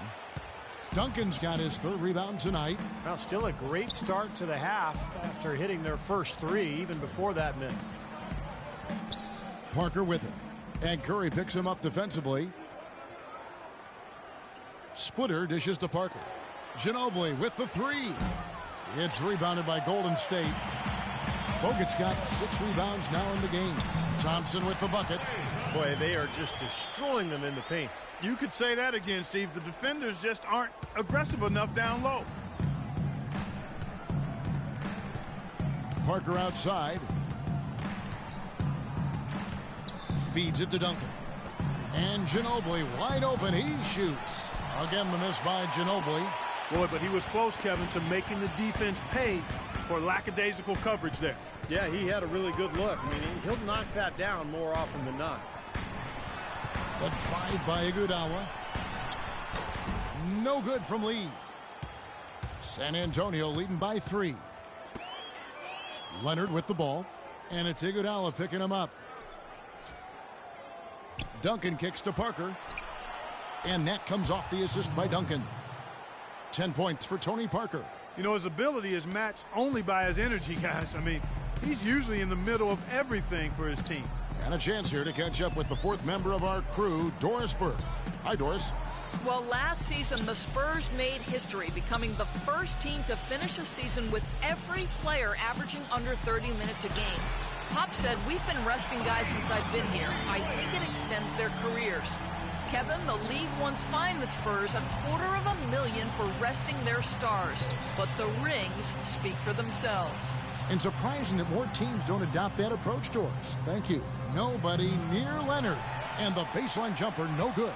A: Duncan's got his 3rd rebound tonight.
B: Now, still a great start to the half after hitting their first 3, even before that miss.
A: Parker with it. And Curry picks him up defensively. Splitter dishes to Parker. Ginobili with the 3. It's rebounded by Golden State. Bogut's got 6 rebounds now in the game. Thompson with the bucket.
B: Boy, they are just destroying them in the paint.
C: You could say that again, Steve. The defenders just aren't aggressive enough down low.
A: Parker outside. Feeds it to Duncan. And Ginobili wide open. He shoots. Again, the miss by Ginobili.
C: Boy, but he was close, Kevin, to making the defense pay for lackadaisical coverage there.
B: Yeah, he had a really good look. I mean, he'll knock that down more often than not.
A: The drive by Iguodala. No good from Lee. San Antonio leading by 3. Leonard with the ball, and it's Iguodala picking him up. Duncan kicks to Parker, and that comes off the assist by Duncan. 10 points for Tony Parker.
H: You know, his ability is matched only by his energy, guys. I mean, he's usually in the middle of everything for his team.
A: And a chance here to catch up with the 4th member of our crew, Doris Burke. Hi, Doris.
D: Well, last season, the Spurs made history, becoming the first team to finish a season with every player averaging under 30 minutes a game. Pop said, "We've been resting guys since I've been here. I think it extends their careers." Kevin, the league once fined the Spurs $250,000 for resting their stars. But the rings speak for themselves.
A: And surprising that more teams don't adopt that approach, Doris. Thank you. Nobody near Leonard. And the baseline jumper, no good.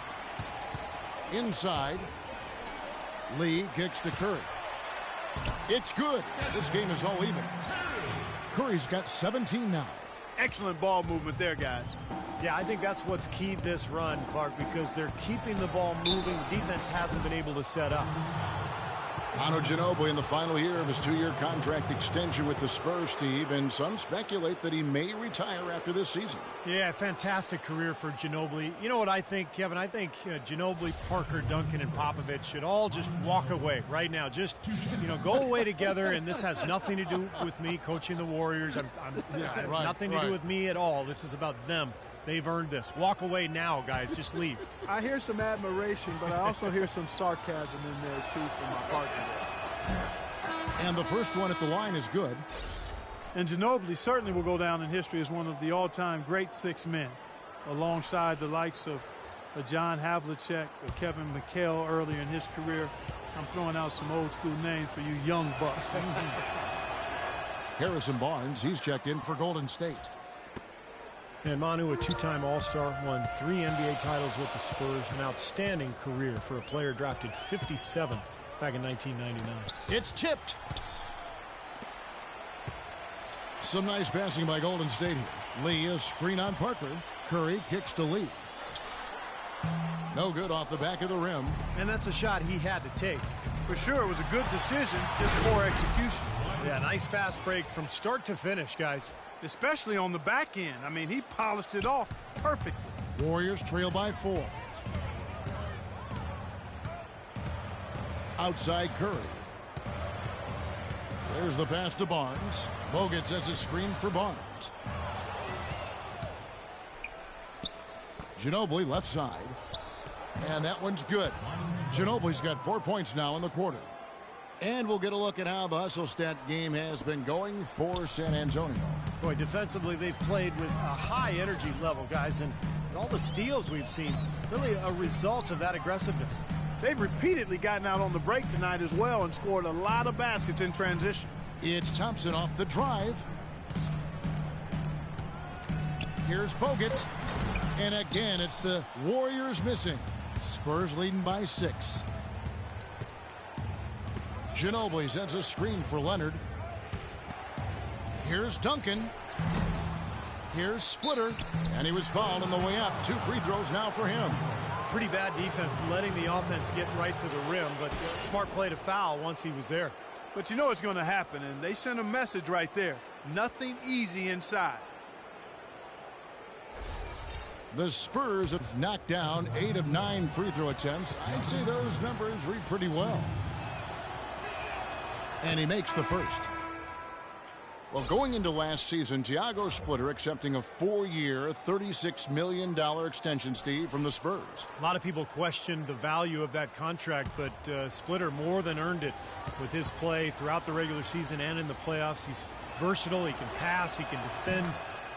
A: Inside, Lee kicks to Curry. It's good. This game is all even. Curry's got 17 now.
C: Excellent ball movement there, guys.
B: Yeah, I think that's what's keyed this run, Clark, because they're keeping the ball moving. The defense hasn't been able to set up.
A: Manu Ginobili in the final year of his 2-year contract extension with the Spurs, Steve, and some speculate that he may retire after this season.
B: Yeah, fantastic career for Ginobili. You know what I think, Kevin? I think Ginobili, Parker, Duncan, and Popovich should all just walk away right now. Just, go away together, and this has nothing to do with me coaching the Warriors. Nothing to do with me at all. This is about them. They've earned this. Walk away now, guys. Just leave.
H: I hear some admiration, but I also hear some sarcasm in there, too, from my partner.
A: And the first one at the line is good.
H: And Ginobili certainly will go down in history as one of the all-time great 6 men, alongside the likes of John Havlicek, Kevin McHale earlier in his career. I'm throwing out some old-school names for you young bucks.
A: Harrison Barnes, he's checked in for Golden State.
B: And Manu, a 2-time All-Star, won 3 NBA titles with the Spurs. An outstanding career for a player drafted 57th back in 1999.
A: It's tipped. Some nice passing by Golden State here. Lee, a screen on Parker. Curry kicks to Lee. No good off the back of the rim.
B: And that's a shot he had to take.
H: For sure, it was a good decision, just poor execution.
B: Yeah, nice fast break from start to finish, guys.
H: Especially on the back end. I mean, he polished it off perfectly.
A: Warriors trail by 4. Outside Curry. There's the pass to Barnes. Bogut sets a screen for Barnes. Ginobili left side. And that one's good. Ginobili's got 4 points now in the quarter. And we'll get a look at how the hustle stat game has been going for San Antonio.
B: Boy, defensively, they've played with a high energy level, guys, and all the steals we've seen, really a result of that aggressiveness.
C: They've repeatedly gotten out on the break tonight as well and scored a lot of baskets in transition.
A: It's Thompson off the drive. Here's Bogut. And again, it's the Warriors missing. Spurs leading by 6. Ginobili sends a screen for Leonard. Here's Duncan. Here's Splitter. And he was fouled on the way up. 2 free throws now for him.
B: Pretty bad defense, letting the offense get right to the rim, but smart play to foul once he was there.
C: But you know it's going to happen, and they sent a message right there. Nothing easy inside.
A: The Spurs have knocked down 8 of 9 free throw attempts. I'd say those numbers read pretty well. And he makes the first. Well, going into last season, Thiago Splitter accepting a 4-year, $36 million extension, Steve, from the Spurs.
B: A lot of people questioned the value of that contract, but Splitter more than earned it with his play throughout the regular season and in the playoffs. He's versatile, he can pass, he can defend,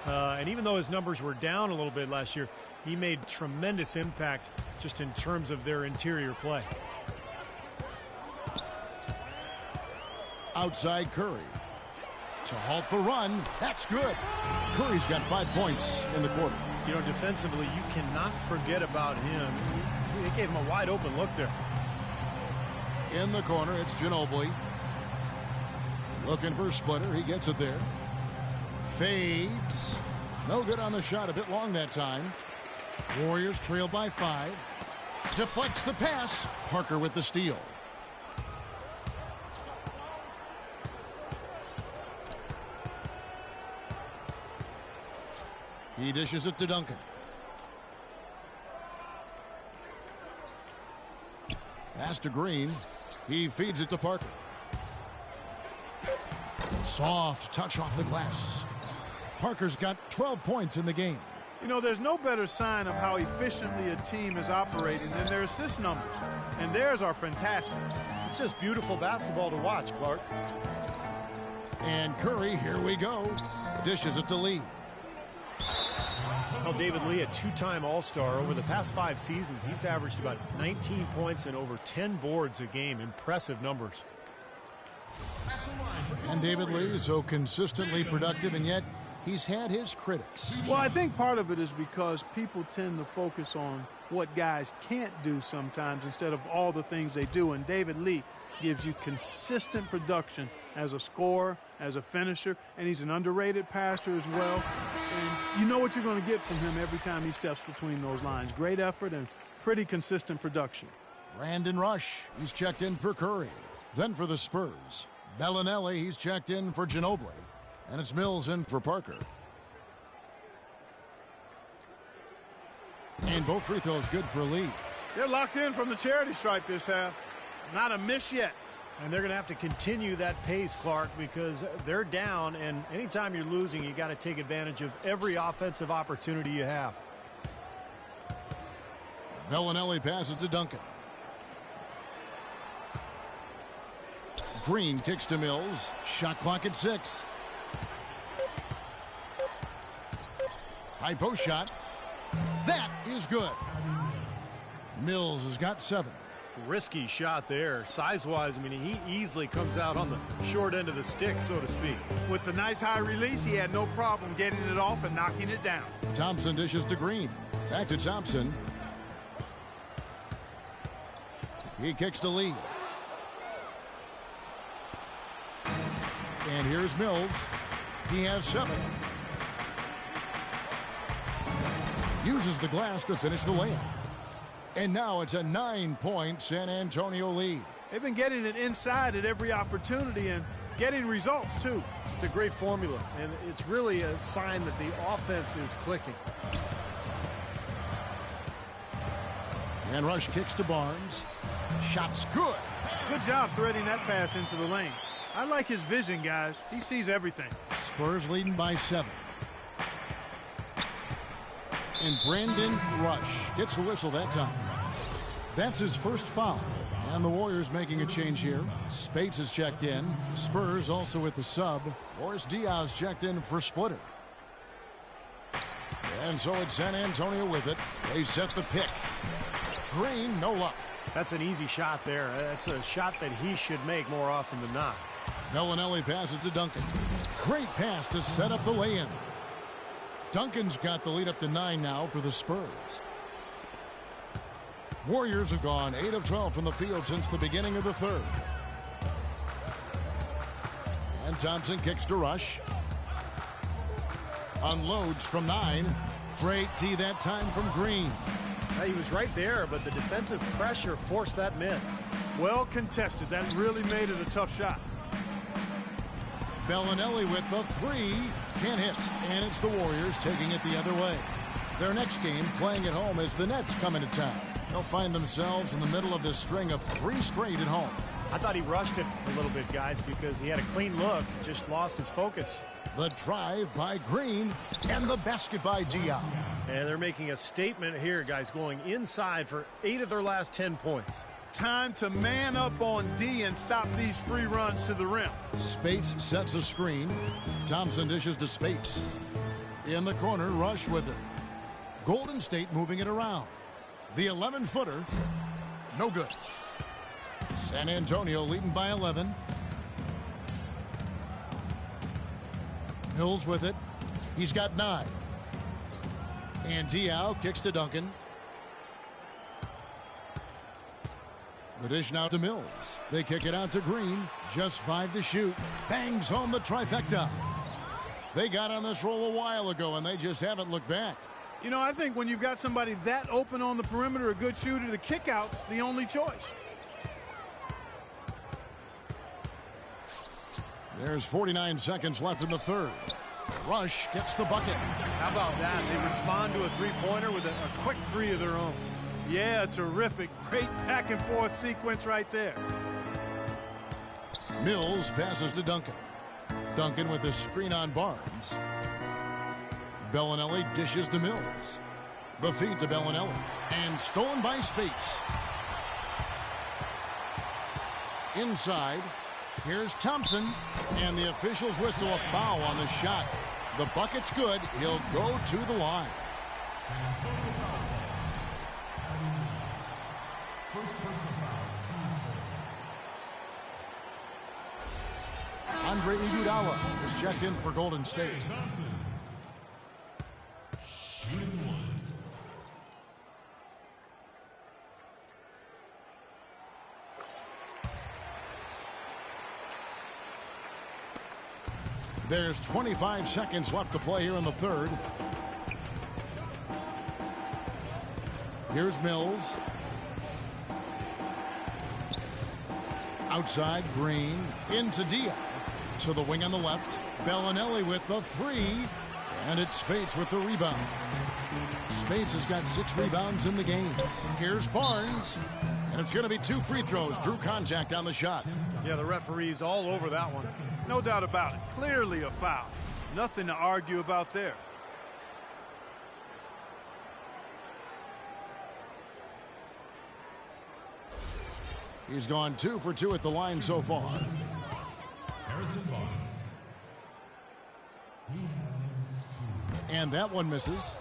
B: and even though his numbers were down a little bit last year, he made tremendous impact just in terms of their interior play.
A: Outside Curry. To halt the run. That's good. Curry's got 5 points in the quarter.
B: You know, defensively, you cannot forget about him. They gave him a wide open look there.
A: In the corner, it's Ginobili. Looking for Splitter. He gets it there. Fades. No good on the shot. A bit long that time. Warriors trail by 5. Deflects the pass. Parker with the steal. He dishes it to Duncan. Pass to Green. He feeds it to Parker. Soft touch off the glass. Parker's got 12 points in the game.
H: You know, there's no better sign of how efficiently a team is operating than their assist numbers. And theirs are fantastic.
B: It's just beautiful basketball to watch, Clark.
A: And Curry, here we go. Dishes it to Lee.
B: Well, David Lee, a two-time All-Star. Over the past 5 seasons, he's averaged about 19 points and over 10 boards a game. Impressive numbers.
A: And David Lee is so consistently productive, and yet he's had his critics.
H: Well, I think part of it is because people tend to focus on what guys can't do sometimes instead of all the things they do. And David Lee gives you consistent production as a scorer, as a finisher, and he's an underrated passer as well. And you know what you're going to get from him every time he steps between those lines. Great effort and pretty consistent production.
A: Brandon Rush, he's checked in for Curry. Then for the Spurs, Bellinelli, he's checked in for Ginobili. And it's Mills in for Parker. And both free throws good for Lee.
H: They're locked in from the charity stripe this half. Not a miss yet.
B: And they're going to have to continue that pace, Clark, because they're down, and anytime you're losing, you got to take advantage of every offensive opportunity you have.
A: Bellinelli passes to Duncan. Green kicks to Mills. Shot clock at 6. High post shot. That is good. Mills has got 7.
B: Risky shot there. Size-wise, I mean, he easily comes out on the short end of the stick, so to speak.
H: With the nice high release, he had no problem getting it off and knocking it down.
A: Thompson dishes to Green. Back to Thompson. He kicks to Lee. And here's Mills. He has 7. Uses the glass to finish the layup. And now it's a 9-point San Antonio lead.
H: They've been getting it inside at every opportunity and getting results, too.
B: It's a great formula, and it's really a sign that the offense is clicking.
A: And Rush kicks to Barnes. Shot's good.
H: Good job threading that pass into the lane. I like his vision, guys. He sees everything.
A: Spurs leading by 7. And Brandon Rush gets the whistle that time. That's his first foul. And the Warriors making a change here. Spates is checked in. Spurs also with the sub. Boris Diaz checked in for Splitter. And so it's San Antonio with it. They set the pick. Green, no luck.
B: That's an easy shot there. That's a shot that he should make more often than not.
A: Bellinelli passes to Duncan. Great pass to set up the lay-in. Duncan's got the lead up to 9 now for the Spurs. Warriors have gone 8 of 12 from the field since the beginning of the third. And Thompson kicks to Rush. Unloads from 9. Great tee that time from Green.
B: He was right there, but the defensive pressure forced that miss.
H: Well contested. That really made it a tough shot.
A: Bellinelli with the 3. Can't hit. And it's the Warriors taking it the other way. Their next game playing at home as the Nets come into town. They'll find themselves in the middle of this string of 3 straight at home.
B: I thought he rushed it a little bit, guys, because he had a clean look, just lost his focus.
A: The drive by Green and the basket by G.O.A.T.
B: And they're making a statement here, guys, going inside for 8 of their last 10 points.
H: Time to man up on D and stop these free runs to the rim.
A: Spates sets a screen. Thompson dishes to Spates. In the corner, Rush with it. Golden State moving it around. The 11-footer, no good. San Antonio leading by 11. Mills with it. He's got 9. And Diao kicks to Duncan. The dish now to Mills. They kick it out to Green. Just 5 to shoot. Bangs home the trifecta. They got on this roll a while ago, and they just haven't looked back.
C: You know, I think when you've got somebody that open on the perimeter, a good shooter, the kickout's the only choice.
A: There's 49 seconds left in the third. Rush gets the bucket.
B: How about that? They respond to a three-pointer with a quick three of their own.
C: Yeah, terrific. Great back-and-forth sequence right there.
A: Mills passes to Duncan. Duncan with a screen on Barnes. Bellinelli dishes to Mills. The feed to Bellinelli. And stolen by Spates. Inside. Here's Thompson. And the officials whistle a foul on the shot. The bucket's good. He'll go to the line.
F: First personal foul, team's third.
A: Andre Iguodala is checked in for Golden State.
F: Johnson. Shooting one.
A: There's 25 seconds left to play here in the third. Here's Mills. Outside, Green. Into Dia. To the wing on the left. Bellinelli with the three. And it's Spates with the rebound. Spates has got 6 rebounds in the game. Here's Barnes. And it's going to be 2 free throws. Drew contact on the shot.
B: Yeah, the referee's all over that one.
C: No doubt about it. Clearly a foul. Nothing to argue about there.
A: He's gone 2 for 2 at the line so far.
F: Harrison Barnes. He has 2.
A: And that one misses.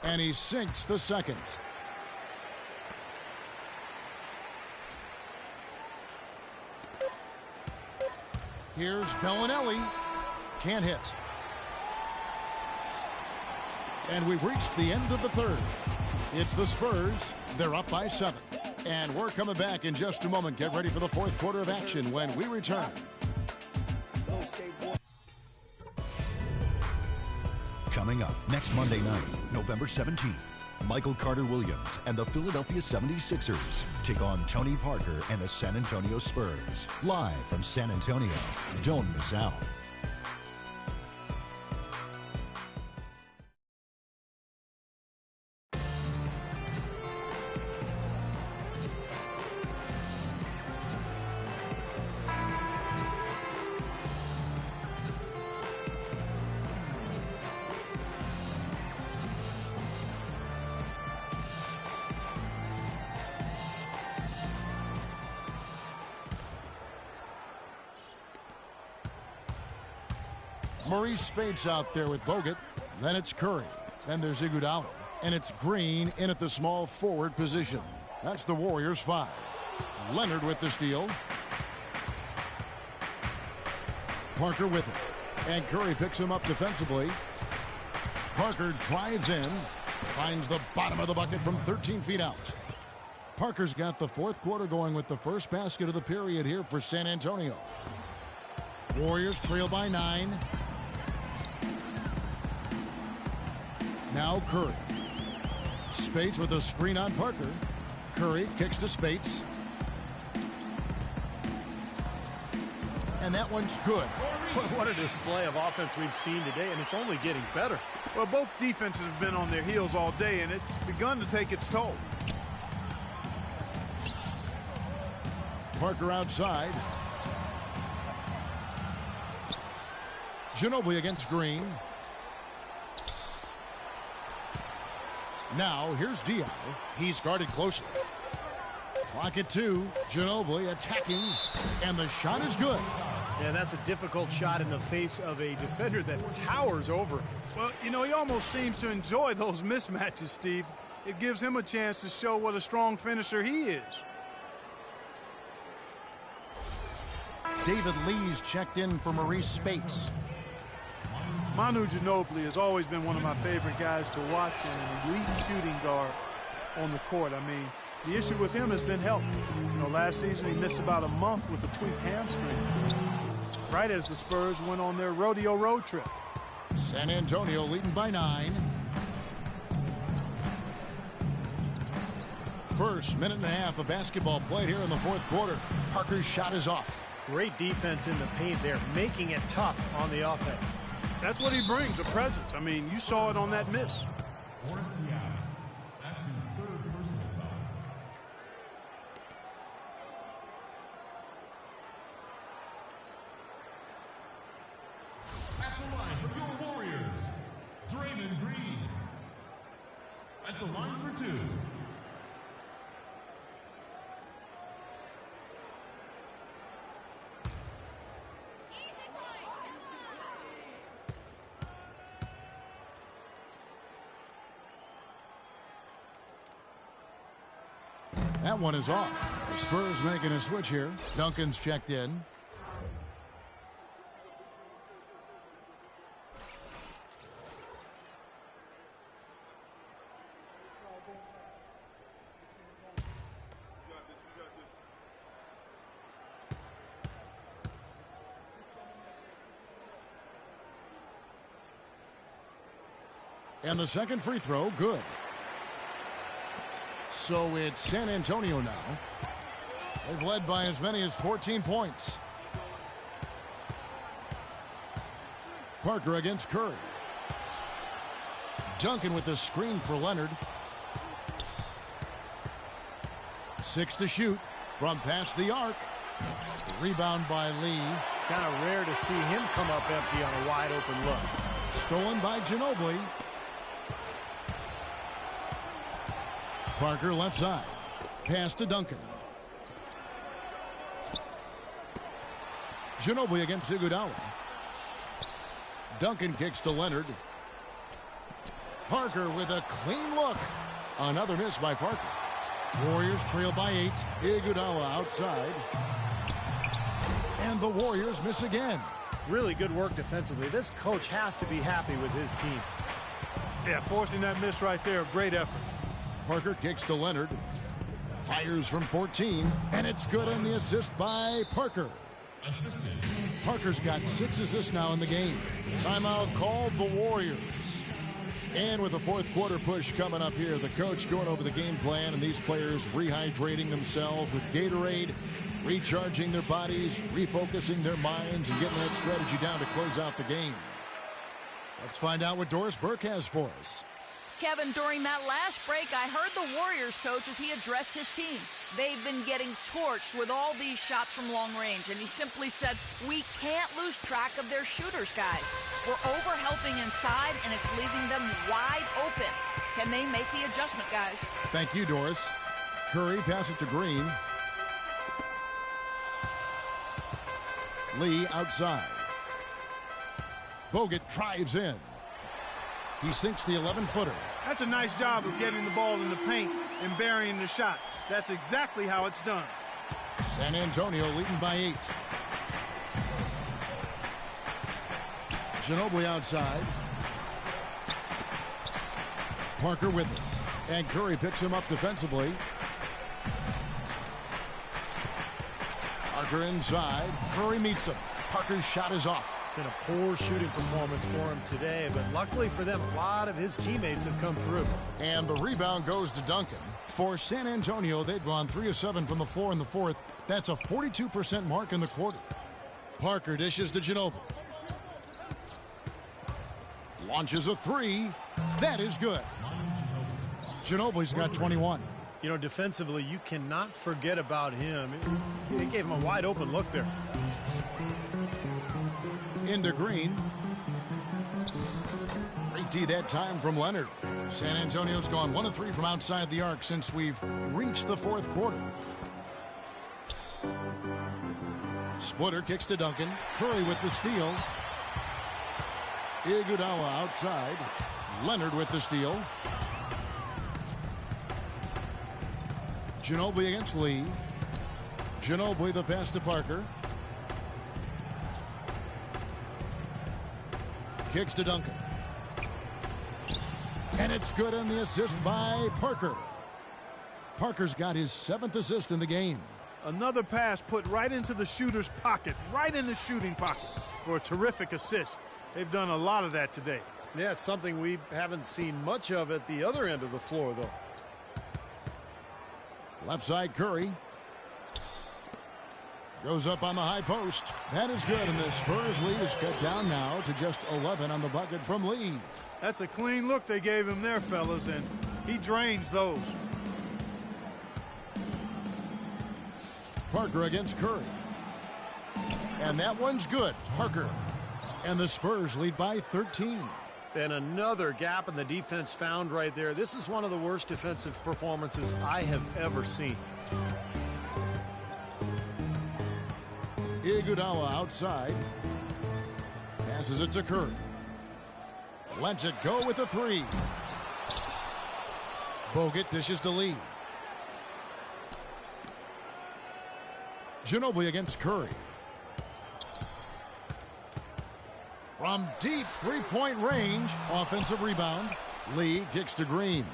A: And he sinks the second. Here's Bellinelli. Can't hit. And we've reached the end of the third. It's the Spurs. They're up by 7. And we're coming back in just a moment. Get ready for the fourth quarter of action when we return.
E: Coming up next Monday night, November 17th, Michael Carter-Williams and the Philadelphia 76ers take on Tony Parker and the San Antonio Spurs. Live from San Antonio. Don't miss out.
A: Maurice Spates out there with Bogut. Then it's Curry. Then there's Iguodala. And it's Green in at the small forward position. That's the Warriors' 5. Leonard with the steal. Parker with it. And Curry picks him up defensively. Parker drives in. Finds the bottom of the bucket from 13 feet out. Parker's got the fourth quarter going with the first basket of the period here for San Antonio. Warriors trail by 9. Now Curry. Spates with a screen on Parker. Curry kicks to Spates. And that one's good.
B: What a display of offense we've seen today, and it's only getting better.
C: Well, both defenses have been on their heels all day, and it's begun to take its toll.
A: Parker outside. Ginobili against Green. Now here's Diallo. He's guarded closely. Clock at 2. Ginobili attacking. And the shot is good.
B: Yeah, that's a difficult shot in the face of a defender that towers over.
C: Well, you know, he almost seems to enjoy those mismatches, Steve.
H: It gives him a chance to show what a strong finisher he is.
A: David Lee's checked in for Maurice Spates.
H: Manu Ginobili has always been one of my favorite guys to watch, and an elite shooting guard on the court. I mean, the issue with him has been health. You know, last season he missed about a month with a tweaked hamstring, right as the Spurs went on their rodeo road trip.
A: San Antonio leading by 9. First minute and a half of basketball played here in the fourth quarter. Parker's shot is off.
B: Great defense in the paint there, making it tough on the offense.
H: That's what he brings, a presence. I mean, you saw it on that miss.
F: Forrest Young. That's his third personal foul. At the line for your Warriors, Draymond Green. At the line for 2.
A: That one is off. The Spurs making a switch here. Duncan's checked in. And the second free throw, good. So it's San Antonio now. They've led by as many as 14 points. Parker against Curry. Duncan with the screen for Leonard. 6 to shoot from past the arc. Rebound by Lee.
B: Kind of rare to see him come up empty on a wide open look.
A: Stolen by Ginobili. Parker left side. Pass to Duncan. Ginobili against Iguodala. Duncan kicks to Leonard. Parker with a clean look. Another miss by Parker. Warriors trail by 8. Iguodala outside. And the Warriors miss again.
B: Really good work defensively. This coach has to be happy with his team.
H: Yeah, forcing that miss right there, a great effort.
A: Parker kicks to Leonard. Fires from 14. And it's good on the assist by Parker.
F: Assisted.
A: Parker's got 6 assists now in the game. Timeout called the Warriors. And with the fourth quarter push coming up here, the coach going over the game plan and these players rehydrating themselves with Gatorade, recharging their bodies, refocusing their minds, and getting that strategy down to close out the game. Let's find out what Doris Burke has for us.
D: Kevin, during that last break, I heard the Warriors coach as he addressed his team. They've been getting torched with all these shots from long range, and he simply said, we can't lose track of their shooters, guys. We're over-helping inside, and it's leaving them wide open. Can they make the adjustment, guys?
A: Thank you, Doris. Curry passes it to Green. Lee outside. Bogut drives in. He sinks the 11-footer.
H: That's a nice job of getting the ball in the paint and burying the shot. That's exactly how it's done.
A: San Antonio leading by 8. Ginobili outside. Parker with it. And Curry picks him up defensively. Parker inside. Curry meets him. Parker's shot is off.
B: Been a poor shooting performance for him today, but luckily for them, a lot of his teammates have come through.
A: And the rebound goes to Duncan. For San Antonio, they'd gone 3 of 7 from the floor in the fourth. That's a 42% mark in the quarter. Parker dishes to Ginobili. Launches a 3. That is good. Ginobili's got 21.
B: You know, defensively, you cannot forget about him. It gave him a wide open look there.
A: Into Green. Great D that time from Leonard. San Antonio's gone 1 of 3 from outside the arc since we've reached the fourth quarter. Splitter kicks to Duncan. Curry with the steal. Iguodala outside. Leonard with the steal. Ginobili against Lee. Ginobili the pass to Parker. Kicks to Duncan. And it's good on the assist by Parker. Parker's got his 7th assist in the game.
H: Another pass put right into the shooter's pocket, right in the shooting pocket for a terrific assist. They've done a lot of that today.
B: Yeah, it's something we haven't seen much of at the other end of the floor, though.
A: Left side Curry. Goes up on the high post. That is good, and the Spurs lead is cut down now to just 11 on the bucket from Lee.
H: That's a clean look they gave him there, fellas, and he drains those.
A: Parker against Curry. And that one's good. Parker. And the Spurs lead by 13.
B: And another gap in the defense found right there. This is one of the worst defensive performances I have ever seen.
A: Iguodala outside. Passes it to Curry. Lets it go with the 3. Bogut dishes to Lee. Ginobili against Curry. From deep three-point range, offensive rebound. Lee kicks to Green.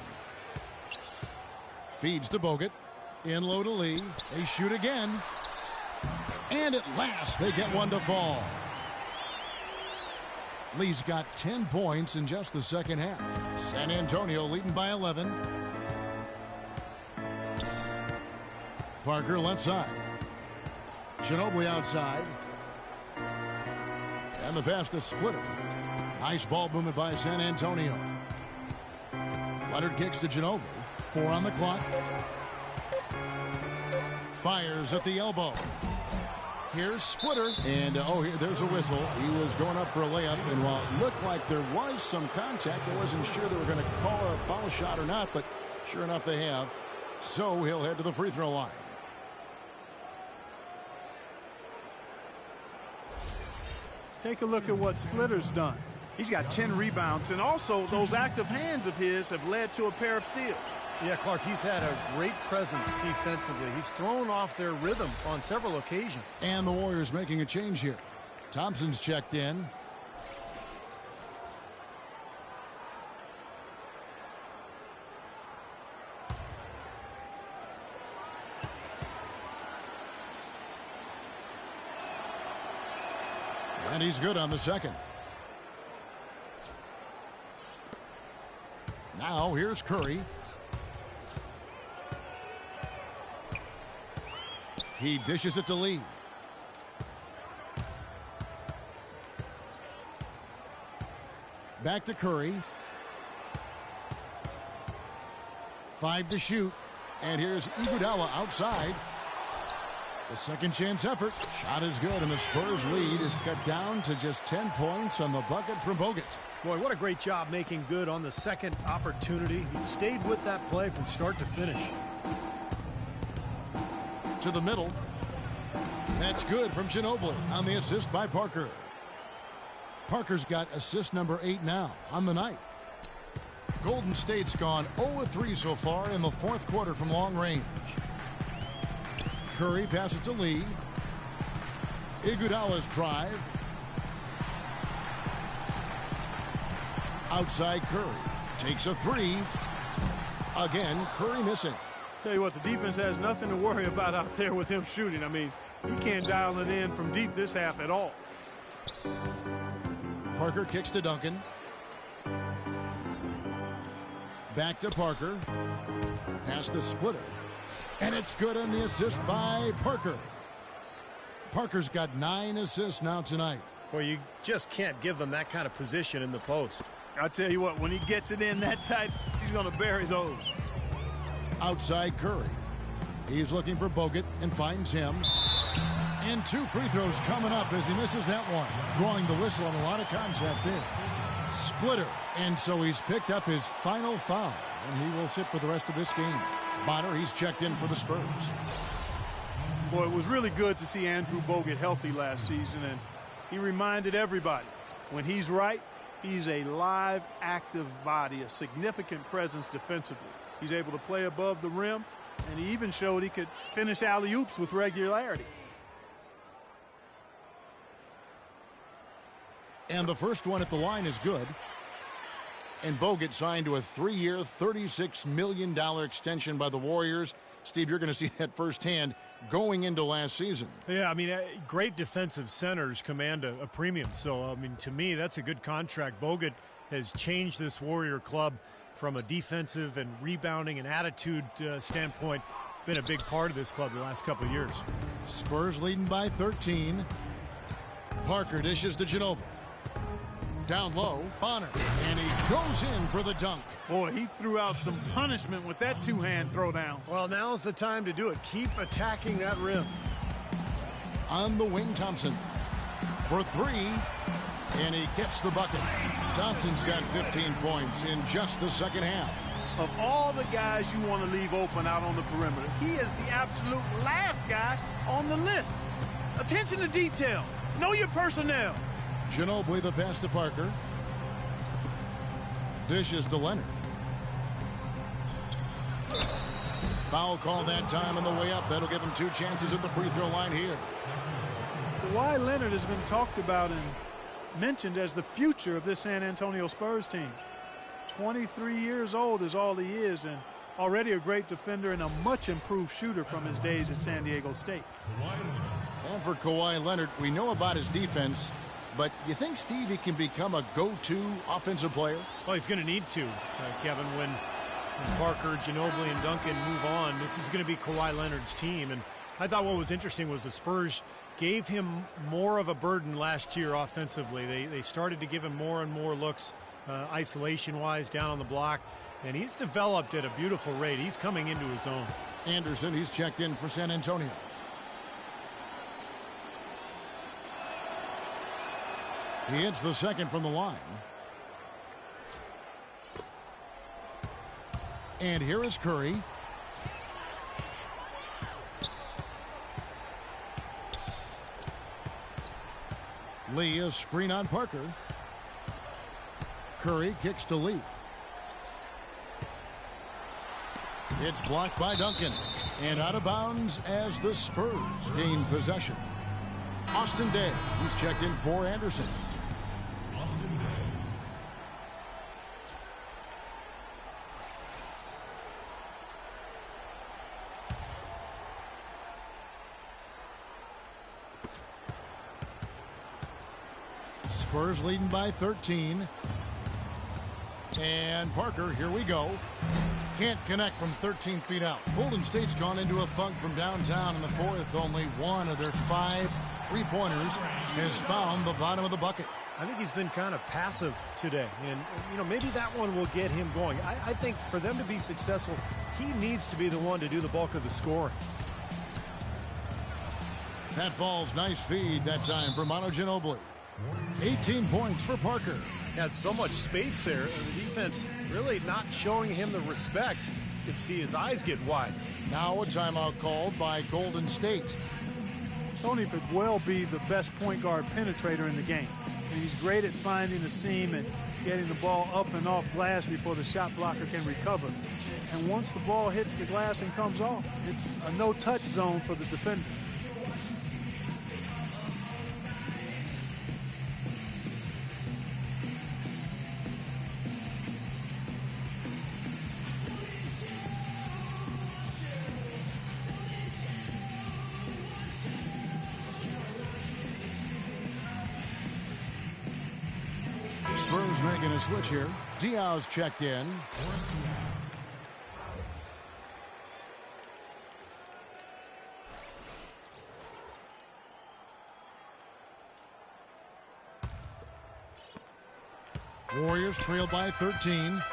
A: Feeds to Bogut. In low to Lee. They shoot again. And at last, they get one to fall. Lee's got 10 points in just the second half. San Antonio leading by 11. Parker left side. Ginobili outside. And the pass to Splitter. Nice ball movement by San Antonio. Leonard kicks to Ginobili. 4 on the clock. Fires at the elbow. Here's Splitter. And, there's a whistle. He was going up for a layup. And while it looked like there was some contact, I wasn't sure they were going to call a foul shot or not. But sure enough, they have. So he'll head to the free throw line.
H: Take a look at what Splitter's done. He's got 10 rebounds, and also those active hands of his have led to a pair of steals.
B: Yeah, Clark, he's had a great presence defensively. He's thrown off their rhythm on several occasions.
A: And the Warriors making a change here. Thompson's checked in. And he's good on the second. Now here's Curry. He dishes it to Lee. Back to Curry. 5 to shoot. And here's Iguodala outside. The second chance effort. Shot is good, and the Spurs lead is cut down to just 10 points on the bucket from Bogut.
B: Boy, what a great job making good on the second opportunity. He stayed with that play from start to finish.
A: To the middle. That's good from Ginobili on the assist by Parker. Parker's got assist number 8 now on the night. Golden State's gone 0-3 so far in the fourth quarter from long range. Curry passes to Lee. Iguodala's drive. Outside Curry. Takes a 3. Again, Curry missing.
H: Tell you what, the defense has nothing to worry about out there with him shooting. I mean, he can't dial it in from deep this half at all.
A: Parker kicks to Duncan. Back to Parker. Pass to Splitter. And it's good on the assist by Parker. Parker's got 9 assists now tonight.
B: Well, you just can't give them that kind of position in the post.
H: I'll tell you what, when he gets it in that tight, he's going to bury those.
A: Outside Curry. He's looking for Bogut and finds him. And 2 free throws coming up as he misses that one. Drawing the whistle on a lot of contact there. Splitter. And so he's picked up his final foul. And he will sit for the rest of this game. Bonner, he's checked in for the Spurs.
H: Boy, it was really good to see Andrew Bogut healthy last season. And he reminded everybody, when he's right, he's a live, active body, a significant presence defensively. He's able to play above the rim, And he even showed he could finish alley-oops with regularity.
A: And the first one at the line is good. And Bogut signed to a 3-year, $36 million extension by the Warriors. Steve, you're going to see that firsthand going into last season.
B: Yeah, I mean, great defensive centers command a premium. So, I mean, to me, that's a good contract. Bogut has changed this Warrior club from a defensive and rebounding and attitude standpoint. Been a big part of this club the last couple of years.
A: Spurs leading by 13. Parker dishes to Ginobili. Down low, Bonner, and he goes in for the dunk.
H: Boy, he threw out some punishment with that two-hand throwdown.
B: Well, now's the time to do it. Keep attacking that rim.
A: On the wing, Thompson for 3, and he gets the bucket. Thompson's got 15 points in just the second half.
C: Of all the guys you want to leave open out on the perimeter, he is the absolute last guy on the list. Attention to detail. Know your personnel.
A: Ginobili the pass to Parker. Dishes to Leonard. Foul called that time on the way up. That'll give him 2 chances at the free throw line here.
H: Kawhi Leonard has been talked about and mentioned as the future of this San Antonio Spurs team. 23 years old is all he is, and already a great defender and a much improved shooter from his days at San Diego State.
A: And for Kawhi Leonard, we know about his defense, but you think, Steve, he can become a go-to offensive player?
B: Well, he's going to need to, Kevin, when Parker, Ginobili, and Duncan move on. This is going to be Kawhi Leonard's team. And I thought what was interesting was the Spurs gave him more of a burden last year offensively. They started to give him more and more looks isolation-wise down on the block. And he's developed at a beautiful rate. He's coming into his own.
A: Anderson, he's checked in for San Antonio. He hits the second from the line. And here is Curry. Lee, a screen on Parker. Curry kicks to Lee. It's blocked by Duncan. And out of bounds as the Spurs gain possession. Austin Day, he's checked in for Anderson. Spurs leading by 13. And Parker, here we go. Can't connect from 13 feet out. Golden State's gone into a funk from downtown in the fourth. Only one of their 5 three-pointers has found the bottom of the bucket.
B: I think he's been kind of passive today. And, you know, maybe that one will get him going. I think for them to be successful, he needs to be the one to do the bulk of the scoring.
A: That falls. Nice feed that time for Manu Ginobili. 18 points for Parker.
B: Had so much space there, and the defense really not showing him the respect. You could see his eyes get wide.
A: Now a timeout called by Golden State.
H: Tony could well be the best point guard penetrator in the game. And he's great at finding the seam and getting the ball up and off glass before the shot blocker can recover. And once the ball hits the glass and comes off, it's a no-touch zone for the defender.
A: Spurs making a switch here. Diaw's checked in. Warriors trail by 13.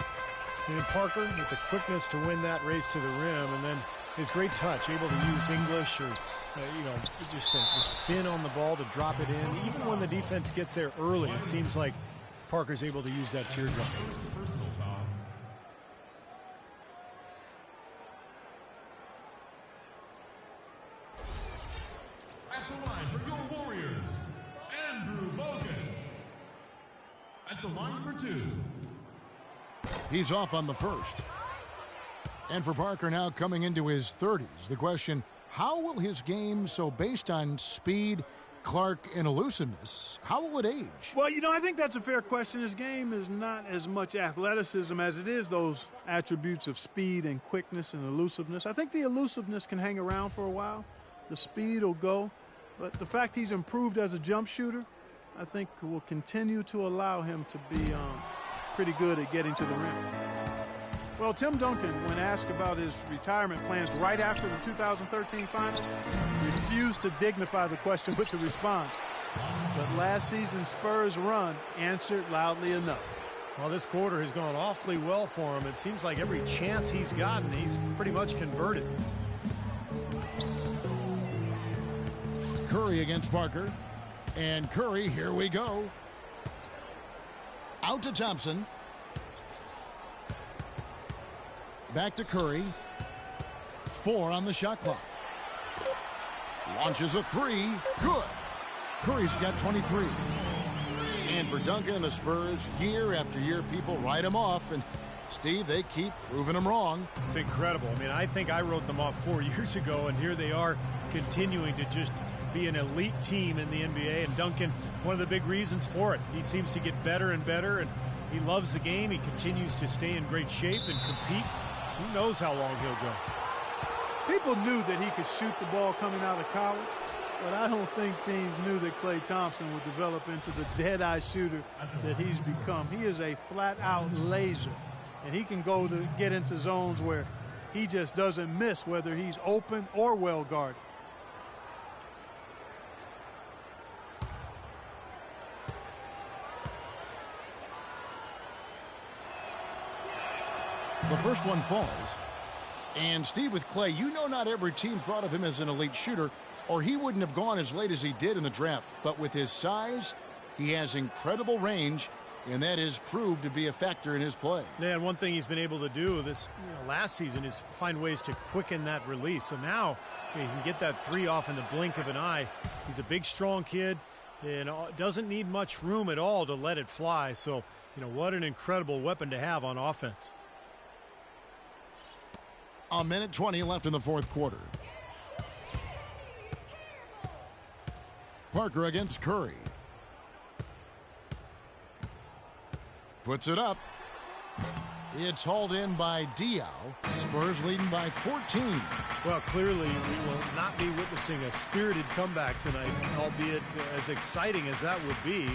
B: And Parker with the quickness to win that race to the rim, and then his great touch, able to use English or just a spin on the ball to drop it in. Even when the defense gets there early, it seems like Parker's able to use that teardrop.
F: At the line for your Warriors, Andrew Bogut. At the line for 2.
A: He's off on the first. And for Parker now coming into his 30s, the question, how will his game, so based on speed, Clark, and elusiveness, how will it age?
H: Well, I think that's a fair question. His game is not as much athleticism as it is those attributes of speed and quickness and elusiveness. I think the elusiveness can hang around for a while. The speed will go. But the fact he's improved as a jump shooter, I think will continue to allow him to be pretty good at getting to the rim. Well, Tim Duncan, when asked about his retirement plans right after the 2013 finals, refused to dignify the question with the response. But last season's Spurs run answered loudly enough.
B: Well, this quarter has gone awfully well for him. It seems like every chance he's gotten, he's pretty much converted.
A: Curry against Parker. And Curry, here we go. Out to Thompson. Back to Curry. 4 on the shot clock. Launches a 3. Good. Curry's got 23. And for Duncan and the Spurs, year after year, people write him off. And, Steve, they keep proving him wrong.
B: It's incredible. I mean, I think I wrote them off 4 years ago, and here they are continuing to just be an elite team in the NBA. And Duncan, one of the big reasons for it. He seems to get better and better, and he loves the game. He continues to stay in great shape and compete. Who knows how long he'll go.
H: People knew that he could shoot the ball coming out of college, but I don't think teams knew that Klay Thompson would develop into the dead-eye shooter that he's become. He is a flat-out laser, and he can go to get into zones where he just doesn't miss, whether he's open or well-guarded.
A: The first one falls. And Steve, with Klay, not every team thought of him as an elite shooter, or he wouldn't have gone as late as he did in the draft. But with his size, he has incredible range, and that has proved to be a factor in his play.
B: Yeah, and one thing he's been able to do this last season is find ways to quicken that release. So now he can get that 3 off in the blink of an eye. He's a big, strong kid, and doesn't need much room at all to let it fly. So, what an incredible weapon to have on offense.
A: A minute 20 left in the fourth quarter. Parker against Curry. Puts it up. It's hauled in by Diaw. Spurs leading by 14.
B: Well, clearly we will not be witnessing a spirited comeback tonight, albeit as exciting as that would be.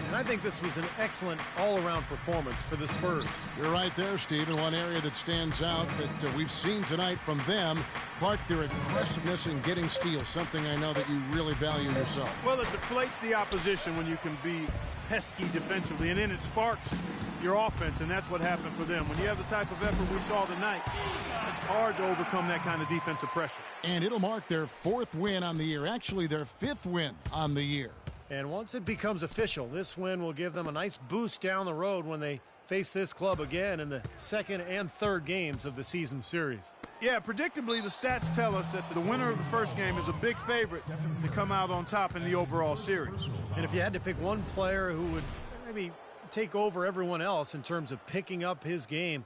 B: And I think this was an excellent all-around performance for the Spurs.
A: You're right there, Steve. And one area that stands out that we've seen tonight from them, Clark, their aggressiveness in getting steals, something I know that you really value yourself.
H: Well, it deflates the opposition when you can be pesky defensively, and then it sparks your offense, and that's what happened for them. When you have the type of effort we saw tonight, it's hard to overcome that kind of defensive pressure.
A: And it'll mark their 4th win on the year, actually their 5th win on the year.
B: And once it becomes official, this win will give them a nice boost down the road when they face this club again in the 2nd and 3rd games of the season series.
H: Yeah, predictably, the stats tell us that the winner of the first game is a big favorite to come out on top in the overall series.
B: And if you had to pick one player who would maybe take over everyone else in terms of picking up his game,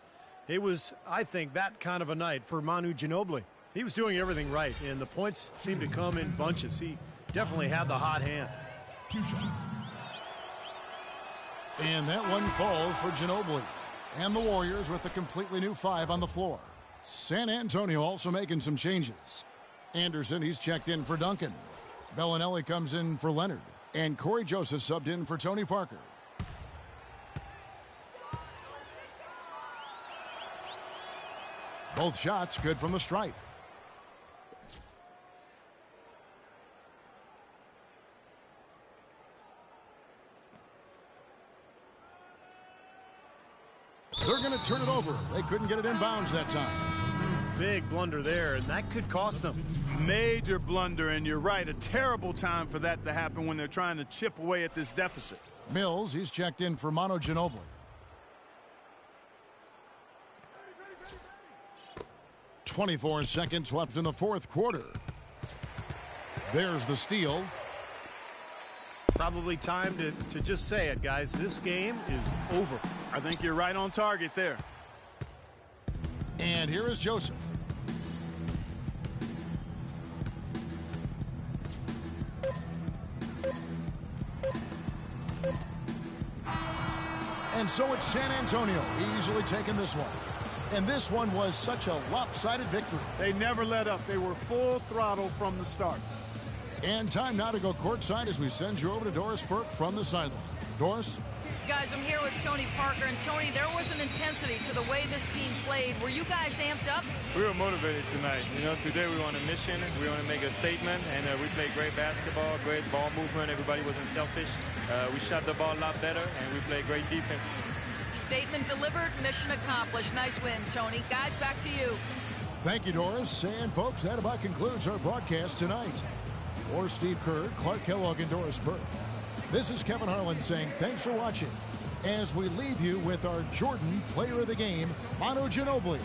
B: it was, I think, that kind of a night for Manu Ginobili. He was doing everything right, and the points seemed to come in bunches. He definitely had the hot hand.
F: 2 shots.
A: And that one falls for Ginobili. And the Warriors with a completely new 5 on the floor. San Antonio also making some changes. Anderson, he's checked in for Duncan. Bellinelli comes in for Leonard. And Corey Joseph subbed in for Tony Parker. Both shots good from the stripe. They're going to turn it over. They couldn't get it in bounds that time.
B: Big blunder there, and that could cost them.
H: Major blunder, and you're right, a terrible time for that to happen when they're trying to chip away at this deficit.
A: Mills, he's checked in for Manu Ginobili. .24 seconds left in the fourth quarter. There's the steal.
B: Probably time to just say it, guys. This game is over.
H: I think you're right on target there.
A: And here is Joseph. And so it's San Antonio easily taking this one. And this one was such a lopsided victory.
C: They never let up. They were full throttle from the start.
A: And time now to go courtside as we send you over to Doris Burke from the sidelines. Doris?
D: Guys, I'm here with Tony Parker. And Tony, there was an intensity to the way this team played. Were you guys amped up?
G: We were motivated tonight. You know, today we want a mission. We want to make a statement, and we played great basketball, great ball movement. Everybody wasn't selfish. We shot the ball a lot better, and we played great defense.
D: Statement delivered, mission accomplished. Nice win, Tony. Guys, back to you.
A: Thank you, Doris. And, folks, that about concludes our broadcast tonight. For Steve Kerr, Clark Kellogg, and Doris Burke, this is Kevin Harlan saying thanks for watching as we leave you with our Jordan Player of the Game, Manu Ginobili.